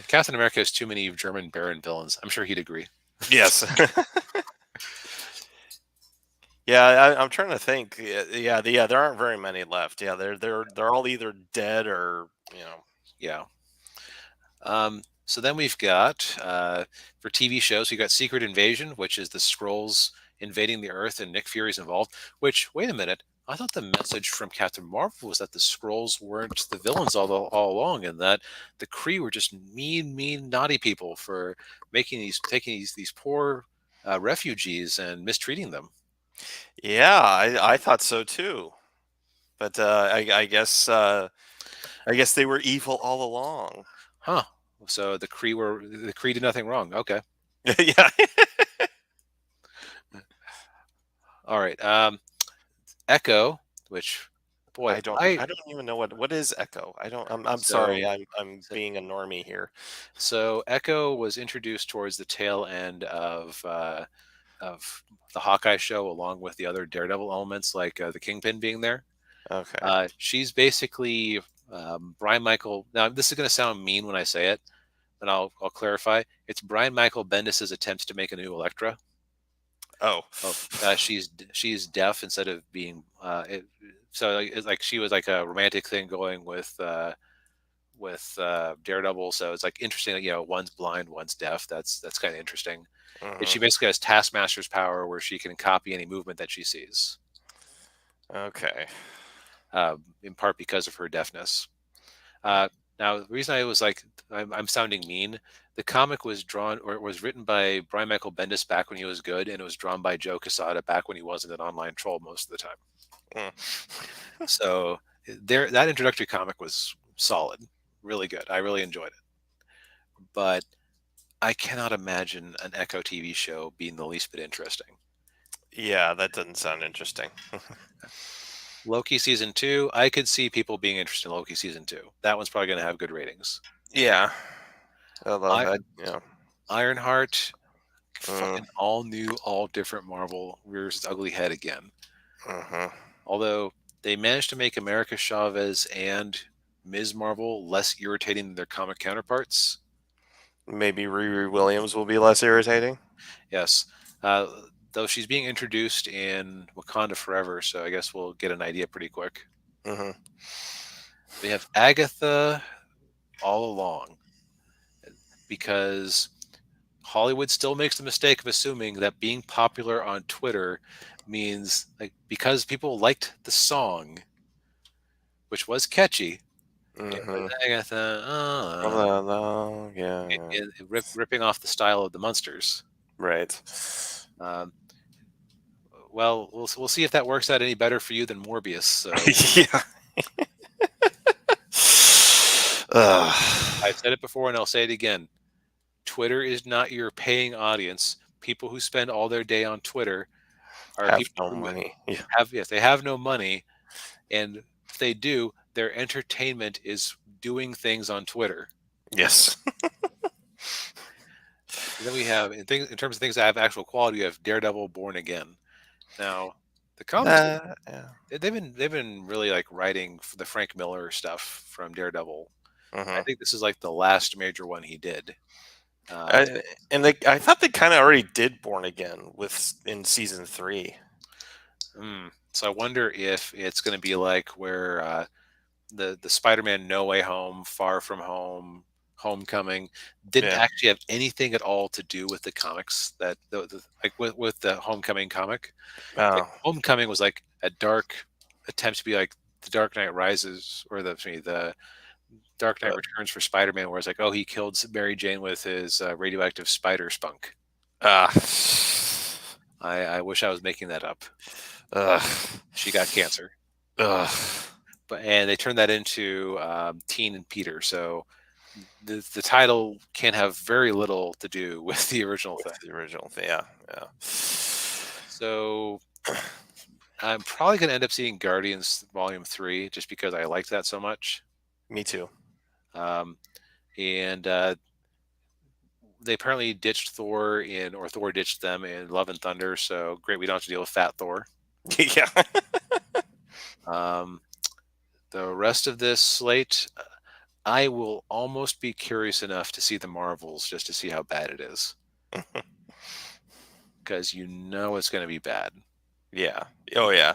Captain America has too many German Baron villains. I'm sure he'd agree. Yes. Yeah, I'm trying to think. Yeah, there aren't very many left. Yeah, they're all either dead or. Yeah. So then we've got for TV shows, we got Secret Invasion, which is the Skrulls invading the Earth and Nick Fury's involved. Which, wait a minute, I thought the message from Captain Marvel was that the Skrulls weren't the villains all along, and that the Kree were just mean, naughty people for taking these poor refugees and mistreating them. Yeah, I thought so too, but I guess they were evil all along. Huh. So the Kree did nothing wrong. Okay. Yeah. All right. Echo, which, boy, I don't even know what is Echo. I'm sorry. So- I'm being a normie here. So Echo was introduced towards the tail end of the Hawkeye show, along with the other Daredevil elements, like the Kingpin being there. Okay. She's basically Brian Michael. Now, this is going to sound mean when I say it, but I'll clarify. It's Brian Michael Bendis's attempts to make a new Elektra. Oh. She's deaf instead of being. So it's like she was like a romantic thing going with Daredevil. So it's like interesting. One's blind, one's deaf. That's kind of interesting. And she Mhm. basically has Taskmaster's power, where she can copy any movement that she sees, Okay. in part because of her deafness. Now, the reason I was like, I'm sounding mean. The comic was drawn or was written by Brian Michael Bendis back when he was good, and it was drawn by Joe Quesada back when he wasn't an online troll most of the time. Mm. So that introductory comic was solid, really good. I really enjoyed it. But I cannot imagine an Echo TV show being the least bit interesting. Yeah, that doesn't sound interesting. Loki season 2, I could see people being interested in Loki season 2. That one's probably going to have good ratings. Yeah. Although Ironheart, Mm. fucking all new, all different Marvel rears its ugly head again. Mhm. Although they managed to make America Chavez and Ms. Marvel less irritating than their comic counterparts. Maybe Riri Williams will be less irritating. Yes. Though she's being introduced in Wakanda Forever, so I guess we'll get an idea pretty quick. Mhm. They have Agatha all along because Hollywood still makes the mistake of assuming that being popular on Twitter means like because people liked the song, which was catchy. It was Mm-hmm. Agatha, Yeah. ripping off the style of the Munsters. Right. Um, well, we'll see if that works out any better for you than Morbius. So Yeah. I've said it before and I'll say it again. Twitter is not your paying audience. People who spend all their day on Twitter are Have people no who money. Yeah. they have no money, and if they do, their entertainment is doing things on Twitter. Yes. And then we have in terms of things that have actual quality, you have Daredevil, Born Again. Now, the comics Yeah. they've been really like writing for the Frank Miller stuff from Daredevil. I Mm-hmm. think this is like the last major one he did. Uh, I thought they kind of already did Born Again in season 3. so I wonder if it's going to be like where the Spider-Man No Way Home, Far From Home, Homecoming didn't Yeah. actually have anything at all to do with the comics that like with the Homecoming comic. Like Oh. Homecoming was like a dark attempt to be like the Dark Knight Rises or the Dark Knight Returns for Spider-Man, where it's like, oh, he killed Mary Jane with his radioactive spider spunk. Ah. I wish I was making that up. Ugh. She got cancer. Ugh. And they turned that into Teen and Peter. So the title can have very little to do with the original thing. The original thing, yeah. So I'm probably going to end up seeing Guardians Volume 3 just because I liked that so much. Me too. And they apparently ditched Thor or Thor ditched them in Love and Thunder. So great, we don't have to deal with Fat Thor. Yeah. The rest of this slate, I will almost be curious enough to see the Marvels just to see how bad it is. Because you know it's going to be bad. Yeah. Oh, yeah.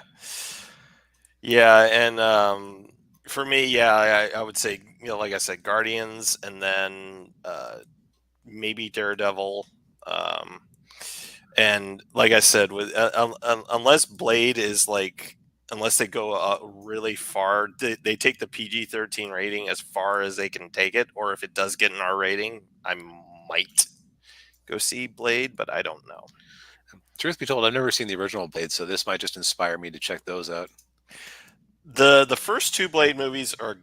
Yeah, and for me, yeah, I would say, like I said, Guardians, and then maybe Daredevil. And like I said, with unless Blade is like, unless they go really far, they take the PG-13 rating as far as they can take it, or if it does get an R rating, I might go see Blade, but I don't know. Truth be told, I've never seen the original Blade, so this might just inspire me to check those out. The first 2 Blade movies are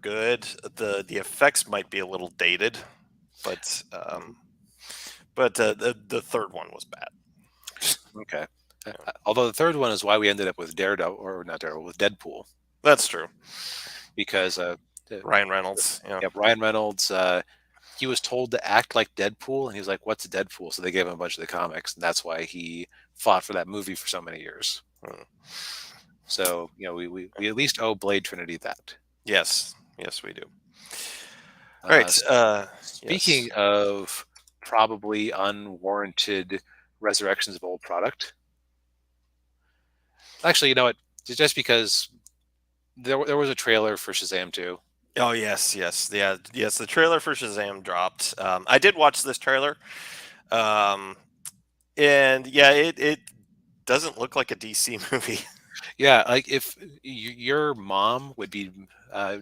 good. The effects might be a little dated, but the third one was bad. Okay. Although the third one is why we ended up with Daredevil, or not Daredevil, with Deadpool. That's true. Because Ryan Reynolds. Yeah, Ryan Reynolds. He was told to act like Deadpool, and he was like, "What's Deadpool?" So they gave him a bunch of the comics, and that's why he fought for that movie for so many years. So we at least owe Blade Trinity that. Yes, we do. All right. Speaking of probably unwarranted resurrections of old product, actually, you know what? Just because there was a trailer for Shazam 2. Oh yes. The trailer for Shazam dropped. I did watch this trailer, and yeah, it doesn't look like a DC movie. Yeah, like if your mom would be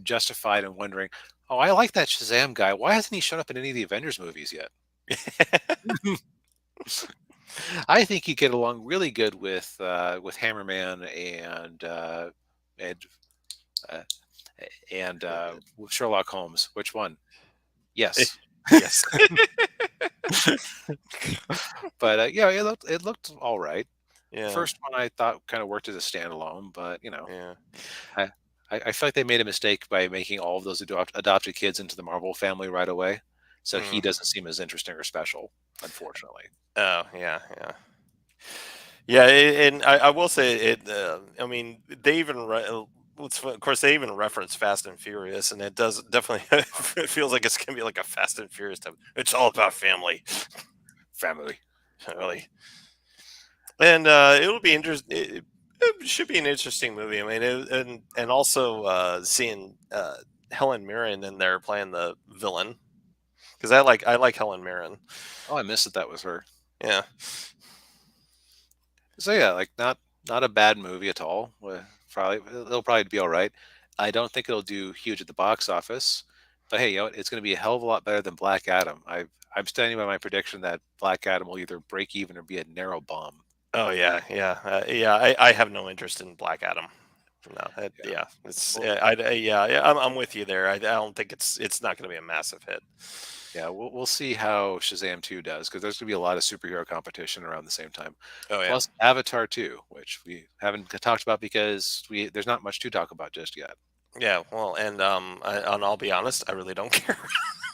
justified in wondering, oh, I like that Shazam guy. Why hasn't he shown up in any of the Avengers movies yet? I think he'd get along really good with Hammerman and Sherlock Holmes. Which one? Yes. Yes. But yeah, it looked all right. Yeah. First one I thought kind of worked as a standalone, but Yeah. I feel like they made a mistake by making all of those adopted kids into the Marvel family right away. So he doesn't seem as interesting or special, unfortunately. Oh, yeah. And I will say it. I mean, they even of course they even reference Fast and Furious, and it does definitely it feels like it's gonna be like a Fast and Furious type. It's all about family, really. And it'll be interesting. It should be an interesting movie. I mean, and also seeing Helen Mirren in there playing the villain, because I like Helen Mirren. Oh, I missed that was her. Yeah. So yeah, like not a bad movie at all. Probably it'll probably be all right. I don't think it'll do huge at the box office, but hey, you know what? It's going to be a hell of a lot better than Black Adam. I'm standing by my prediction that Black Adam will either break even or be a narrow bomb. Oh yeah, yeah, yeah. I have no interest in Black Adam. No, Yeah. yeah, it's Well, yeah, yeah. I'm with you there. I don't think it's not going to be a massive hit. yeah, we'll see how Shazam 2 does because there's going to be a lot of superhero competition around the same time. Oh yeah, Plus Avatar 2, which we haven't talked about because there's not much to talk about just yet. yeah. Well, and I'll be honest, I really don't care.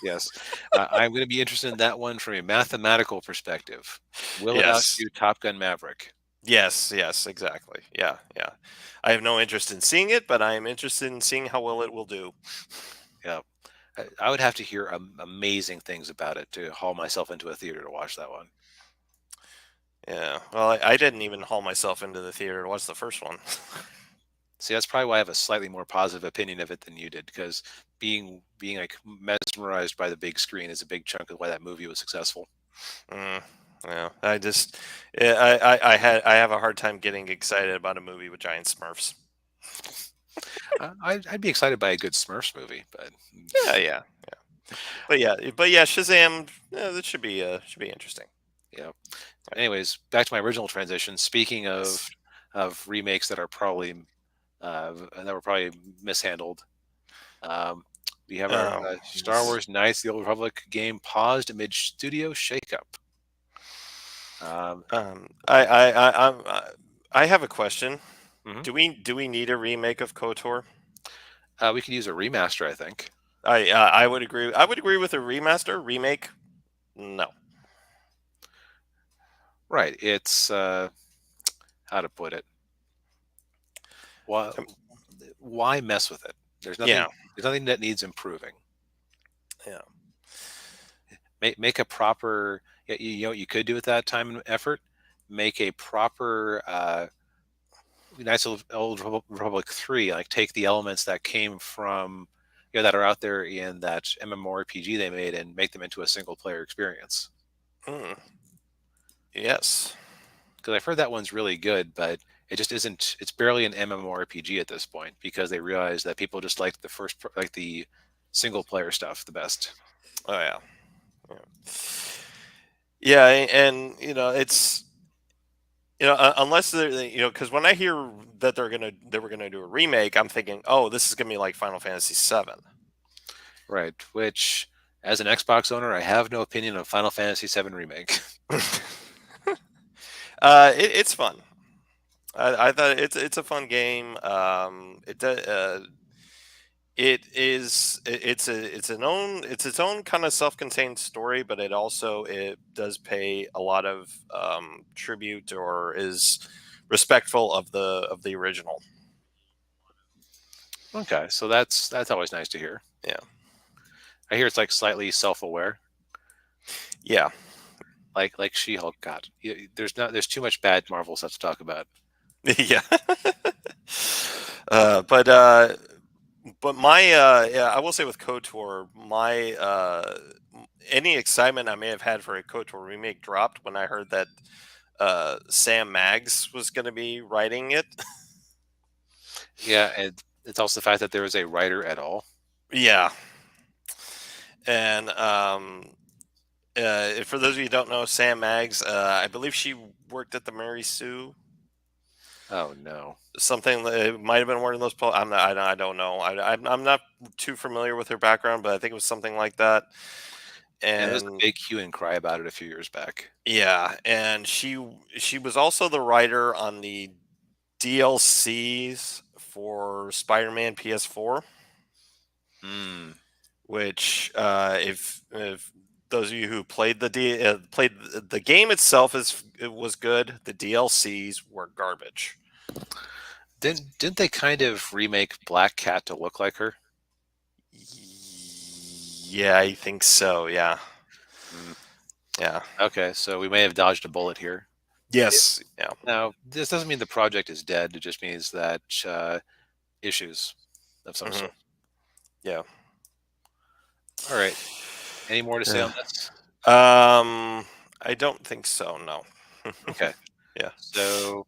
Yes, I'm going to be interested in that one from a mathematical perspective. Will it Yes, outdo Top Gun Maverick? yes, yes, exactly. Yeah, yeah. I have no interest in seeing it, but I am interested in seeing how well it will do. Yeah, I would have to hear amazing things about it to haul myself into a theater to watch that one. Yeah. Well, I didn't even haul myself into the theater to watch the first one. See, that's probably why I have a slightly more positive opinion of it than you did, because being like mesmerized by the big screen is a big chunk of why that movie was successful. Mm, yeah. Yeah, I have a hard time getting excited about a movie with giant Smurfs. I'd be excited by a good Smurfs movie, but Yeah, yeah, yeah. But yeah, Shazam. Yeah, that should be interesting. yeah. Anyways, back to my original transition. Speaking Yes. of remakes that are probably that were probably mishandled. Um, we have our Oh, Star yes. Wars Knights of the Old Republic game paused amid studio shakeup. Um, I have a question. mhm. Do we need a remake of KOTOR? We could use a remaster, I think. I would agree. I would agree with a remaster. Remake, no. Right. It's how to put it. Why Um, why mess with it? There's Yeah, nothing. There's nothing that needs improving. yeah. Make a proper. You know what you could do with that time and effort. Make a proper Knights of the Old Republic 3. Like take the elements that came from that are out there in that MMORPG they made and make them into a single player experience. Mm, yes. Because I've heard that one's really good, but it just isn't. It's barely an MMORPG at this point because they realize that people just like like the single player stuff the best. Oh yeah. Yeah. Yeah, and it's unless because when I hear that they were gonna do a remake, I'm thinking, oh, this is gonna be like Final Fantasy VII. Right. Which, as an Xbox owner, I have no opinion on Final Fantasy VII Remake. It's fun. I thought it's a fun game. It's its own kind of self-contained story, but it does pay a lot of tribute or is respectful of the original. Okay, so that's always nice to hear. Yeah, I hear it's like slightly self-aware, yeah, like She-Hulk. God, there's too much bad Marvel stuff to talk about. yeah. uh, but uh, but yeah, I will say with KOTOR, my any excitement I may have had for a KOTOR remake dropped when I heard that Sam Maggs was going to be writing it. Yeah, and it's also the fact that there is a writer at all. Yeah, and for those of you who don't know, Sam Maggs, I believe she worked at the Mary Sue. Oh no. Something it might have been one of those. I'm not. I don't know. I'm not too familiar with her background, but I think it was something like that. Yeah, there was a And big hue and cry about it a few years back. yeah, and she was also the writer on the DLCs for Spider-Man PS4, Hmm. which if those of you who played played the game itself it was good. The DLCs were garbage. Didn't they kind of remake Black Cat to look like her? Yeah, I think so. Yeah, Hmm. yeah. Okay, so we may have dodged a bullet here. Yes. Yeah. Now, this doesn't mean the project is dead. It just means that issues of some Hmm. sort. Yeah. All right. Any more to say on this? I don't think so. No. Okay. Yeah. So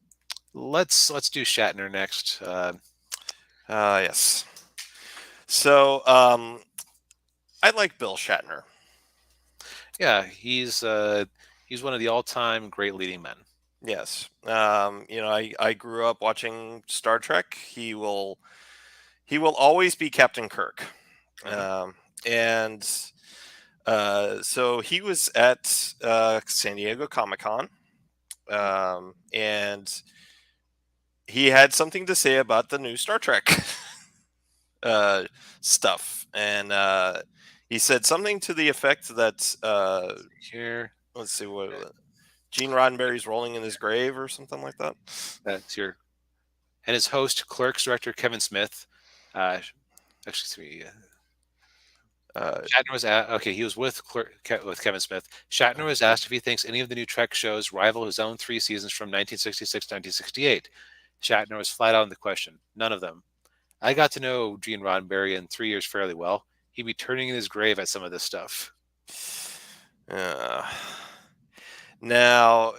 let's do Shatner next. Yes. So, I like Bill Shatner. Yeah, he's one of the all-time great leading men. Yes. I grew up watching Star Trek. He will always be Captain Kirk. Hmm. And so he was at San Diego Comic-Con, and he had something to say about the new Star Trek uh, stuff, and he said something to the effect that Here, let's see what Gene Roddenberry's rolling in his grave or something like that. that's your and his host, Clerks director Kevin Smith. Actually, Uh, Shatner was okay. He was with with Kevin Smith. Shatner was asked if he thinks any of the new Trek shows rival his own 3 seasons from 1966 to 1968. Shatner was flat out on the question. None of them. I got to know Gene Roddenberry in 3 years fairly well. He'd be turning in his grave at some of this stuff. uh, now,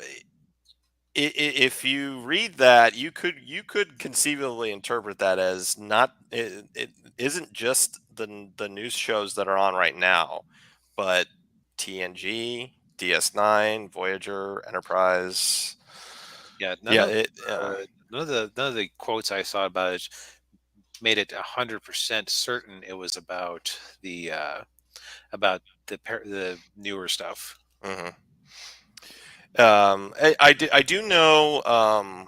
if you read that, you could conceivably interpret that as not it isn't just the news shows that are on right now, but TNG, DS9, Voyager, Enterprise. Yeah, Yeah, it none of the quotes I saw about it made it 100% certain it was about the newer stuff. mhm. I do know. I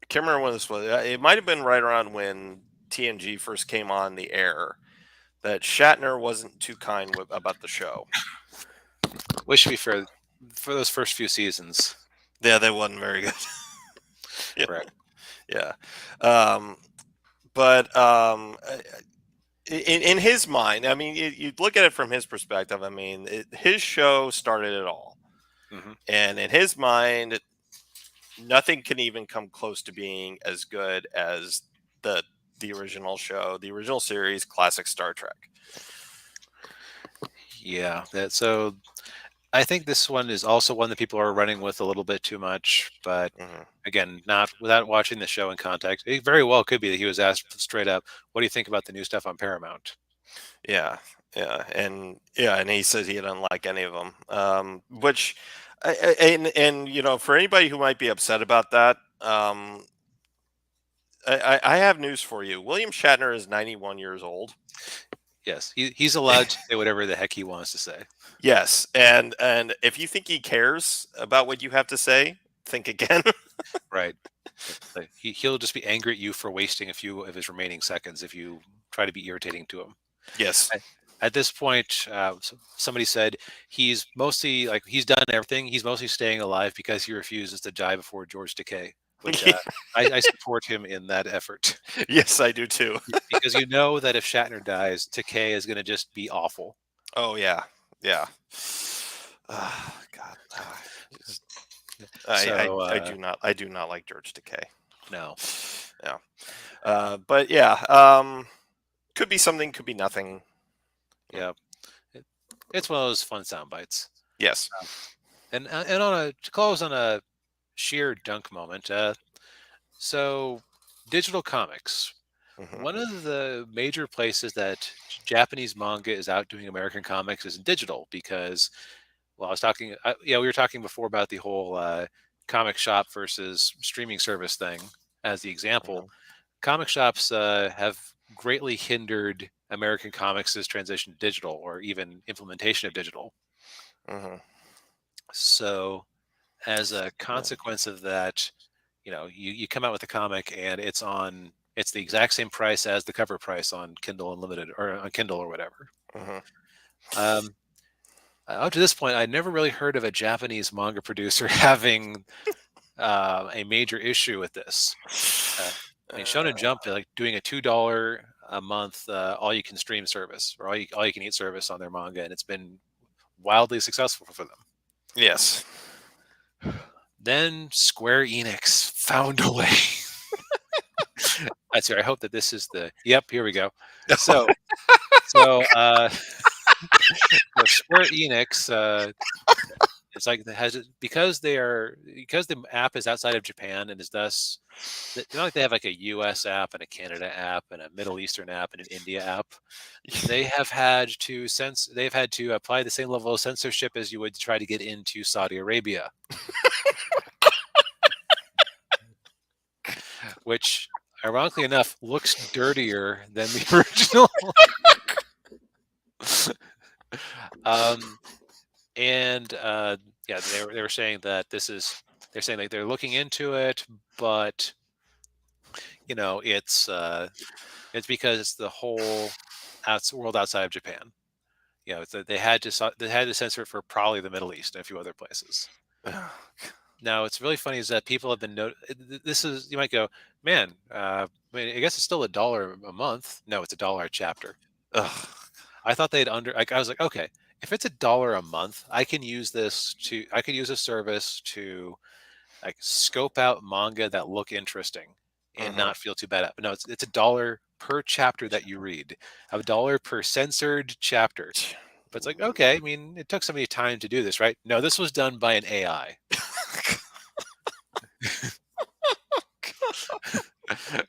can't remember when this was. It might have been right around when TNG first came on the air. That Shatner wasn't too kind about the show. Which should be fair for those first few seasons. Yeah, they wasn't very good. Yeah, Correct. yeah. Um, but in his mind, I mean, you look at it from his perspective. I mean, his show started it all, Hmm. and in his mind, nothing can even come close to being as good as the the original show, the original series, classic Star Trek. Yeah. So I think this one is also one that people are running with a little bit too much, but Hmm. again, not without watching the show in context. It very well could be that he was asked straight up, "What do you think about the new stuff on Paramount?" Yeah, and he says he didn't like any of them. Which, and for anybody who might be upset about that, I have news for you. William Shatner is 91 years old. Yes, he's allowed to say whatever the heck he wants to say. Yes, and if you think he cares about what you have to say, think again. Right. Like, he'll just be angry at you for wasting a few of his remaining seconds if you try to be irritating to him. Yes. At, at this point, somebody said he's mostly like he's done everything. He's mostly staying alive because he refuses to die before George Takei, which I support him in that effort. Yes, I do too. Because you know that if Shatner dies, Takei is going to just be awful. Oh yeah, yeah. God, just- So I do not like George Takei. no, Yeah. But yeah, could be something, could be nothing. yeah, it's one of those fun sound bites. Yes. And on to close on a sheer dunk moment. So digital comics. Hmm. One of the major places that Japanese manga is outdoing American comics is in digital because, well, we were talking before about the whole comic shop versus streaming service thing as the example. Hmm. Comic shops have greatly hindered American comics' transition to digital or even implementation of digital. Hmm. So, as a consequence of that, you come out with a comic and it's the exact same price as the cover price on Kindle Unlimited or on Kindle or whatever. Hmm. Um, up to this point, I'd never really heard of a Japanese manga producer having a major issue with this. I mean, Shonen Jump like doing a $2 a month all you can stream service or all you can eat service on their manga, and it's been wildly successful for them. Yes. Then Square Enix found a way. That's right. I hope that this is the. Yep, here we go. So Square Enix. It's like because the app is outside of Japan and is thus it's not like they have like a U.S. app and a Canada app and a Middle Eastern app and an India app. They've had to apply the same level of censorship as you would try to get into Saudi Arabia, which ironically enough looks dirtier than the original. Yeah, they were saying that they're saying like they're looking into it, but it's because it's the whole world outside of Japan. They had to censor it for probably the Middle East and a few other places. Now, what's really funny is that people have been this is, you might go, man, I guess it's still $1 a month. No, it's $1 a chapter. Ugh. I thought I was like, okay, if it's $1 a month, I can use a service to like scope out manga that look interesting and not feel too bad. But no, it's $1 per chapter that you read, $1 per censored chapter. But it's like, okay, I mean, it took somebody time to do this, right? No, this was done by an AI.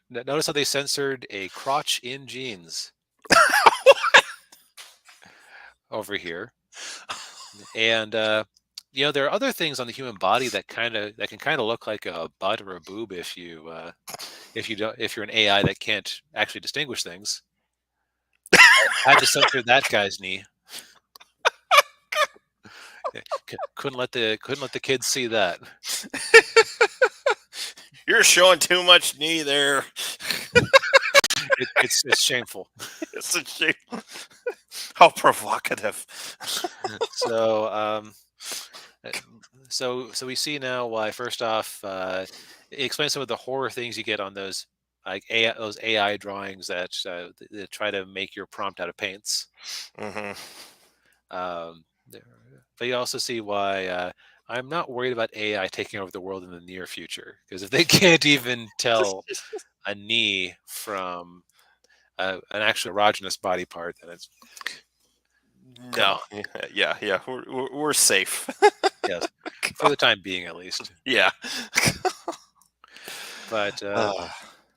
Notice how they censored a crotch in jeans over here. And there are other things on the human body that can kind of look like a butt or a boob if you're an AI that can't actually distinguish things. I had to censor that guy's knee. Couldn't let the kids see that. You're showing too much knee there. It's shameful. It's a shame. How provocative. So we see now why. First off, it explains some of the horror things you get on those like those AI drawings that try to make your prompt out of paints. But you also see why I'm not worried about AI taking over the world in the near future, because if they can't even tell a knee from an actual erogenous body part, then it's no. Yeah. We're safe. Yes, for the time being, at least. Yeah. But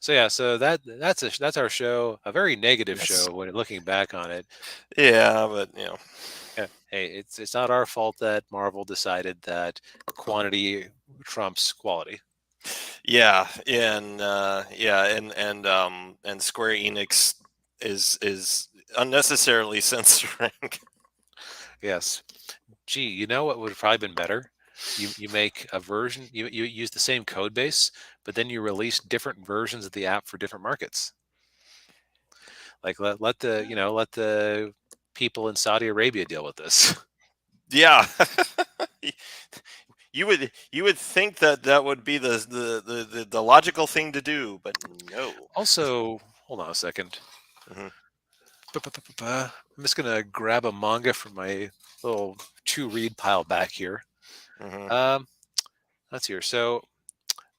so that's our show. A very negative show when looking back on it. Yeah, but hey, it's not our fault that Marvel decided that quantity trumps quality. Yeah, and Square Enix is unnecessarily censoring. Yes. Gee, you know what would have probably been better? You make a version. You use the same code base, but then you release different versions of the app for different markets. Like let the people in Saudi Arabia deal with this. Yeah. You would think that would be the logical thing to do, but no. Also, hold on a second. I'm just gonna grab a manga from my little to-read pile back here. Let's hear. So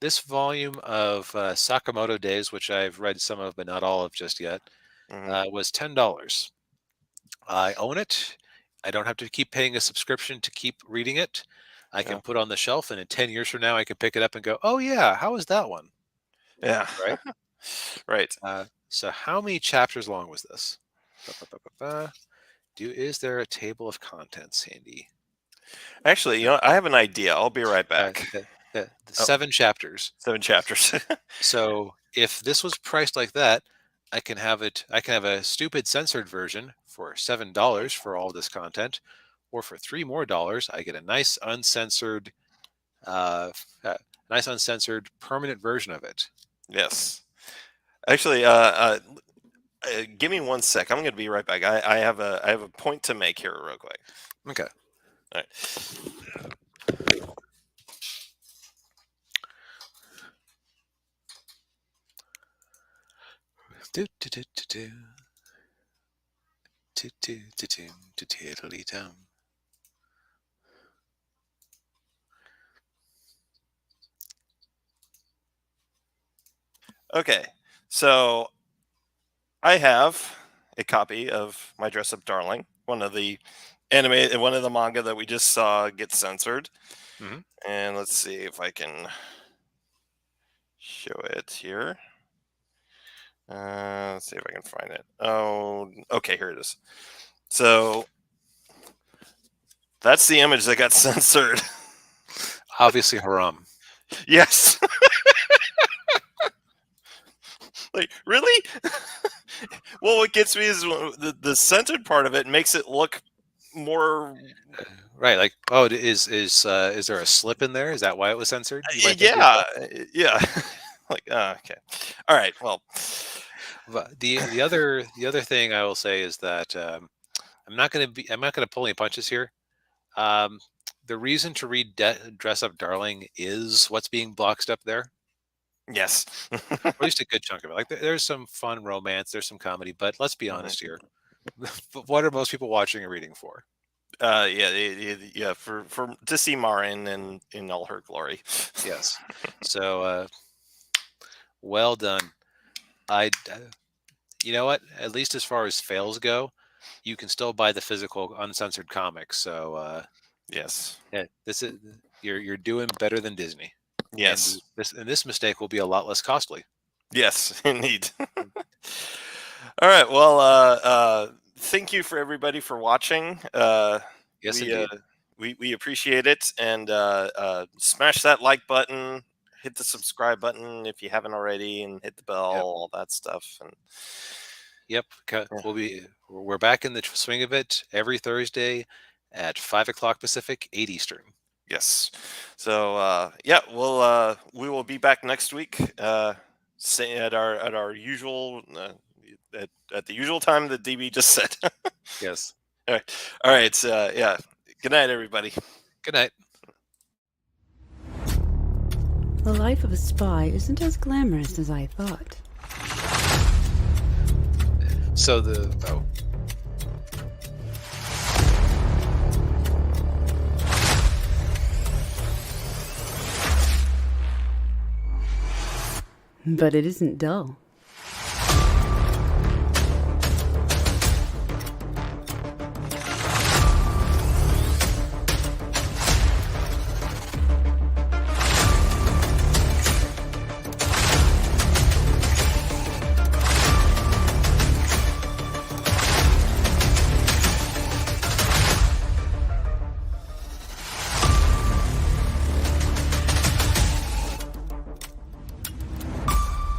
this volume of Sakamoto Days, which I've read some of but not all of just yet, was $10. I own it. I don't have to keep paying a subscription to keep reading it. I can put it on the shelf, and in 10 years from now, I can pick it up and go, oh, yeah, how was that one? Yeah. Right? Right. So how many chapters long was this? Is there a table of contents handy? Actually, I have an idea. I'll be right back. 7 chapters. 7 chapters. So if this was priced like that, I can have a stupid censored version for $7 for all this content, or for $3 more, I get a nice uncensored permanent version of it. Yes. Actually, give me 1 sec. I'm going to be right back. I have a point to make here real quick. Okay. All right. Okay, so I have a copy of My Dress Up Darling, one of the manga that we just saw get censored. hmm And let's see if I can show it here. Let's see if I can find it. Oh, okay, here it is. So that's the image that got censored. Obviously haram. Yes. Like, really? Well, what gets me is the censored part of it makes it look more. Right, like, oh, is there a slip in there? Is that why it was censored? You might think to Yeah, yourself. yeah. Like, okay, all right. Well, But the other thing I will say is that I'm not gonna pull any punches here. Um, the reason to read Dress Up Darling is what's being boxed up there, yes. or at least a good chunk of it. Like there's some fun romance, there's some comedy, but let's be Mhm. honest here. What are most people watching and reading for? Yeah, yeah. For to see Marin in all her glory. Yes. So well done. You know what? At least as far as fails go, you can still buy the physical uncensored comics. So Yes. yeah, this is you're doing better than Disney, and Yes. this mistake will be a lot less costly. Yes. Indeed. All right. Well, thank you for everybody for watching. Yes, We indeed. we appreciate it, and smash that like button, hit the subscribe button if you haven't already, and hit the bell, Yep. all that stuff. And Yep. yeah, We're back in the swing of it every Thursday at 5 o'clock Pacific, 8 Eastern. yes. So yeah, we will be back next week. Say at our usual at the usual time that DB just said. Yes. All right. All right. Yeah. Good night, everybody. Good night. The life of a spy isn't as glamorous as I thought. So But it isn't dull.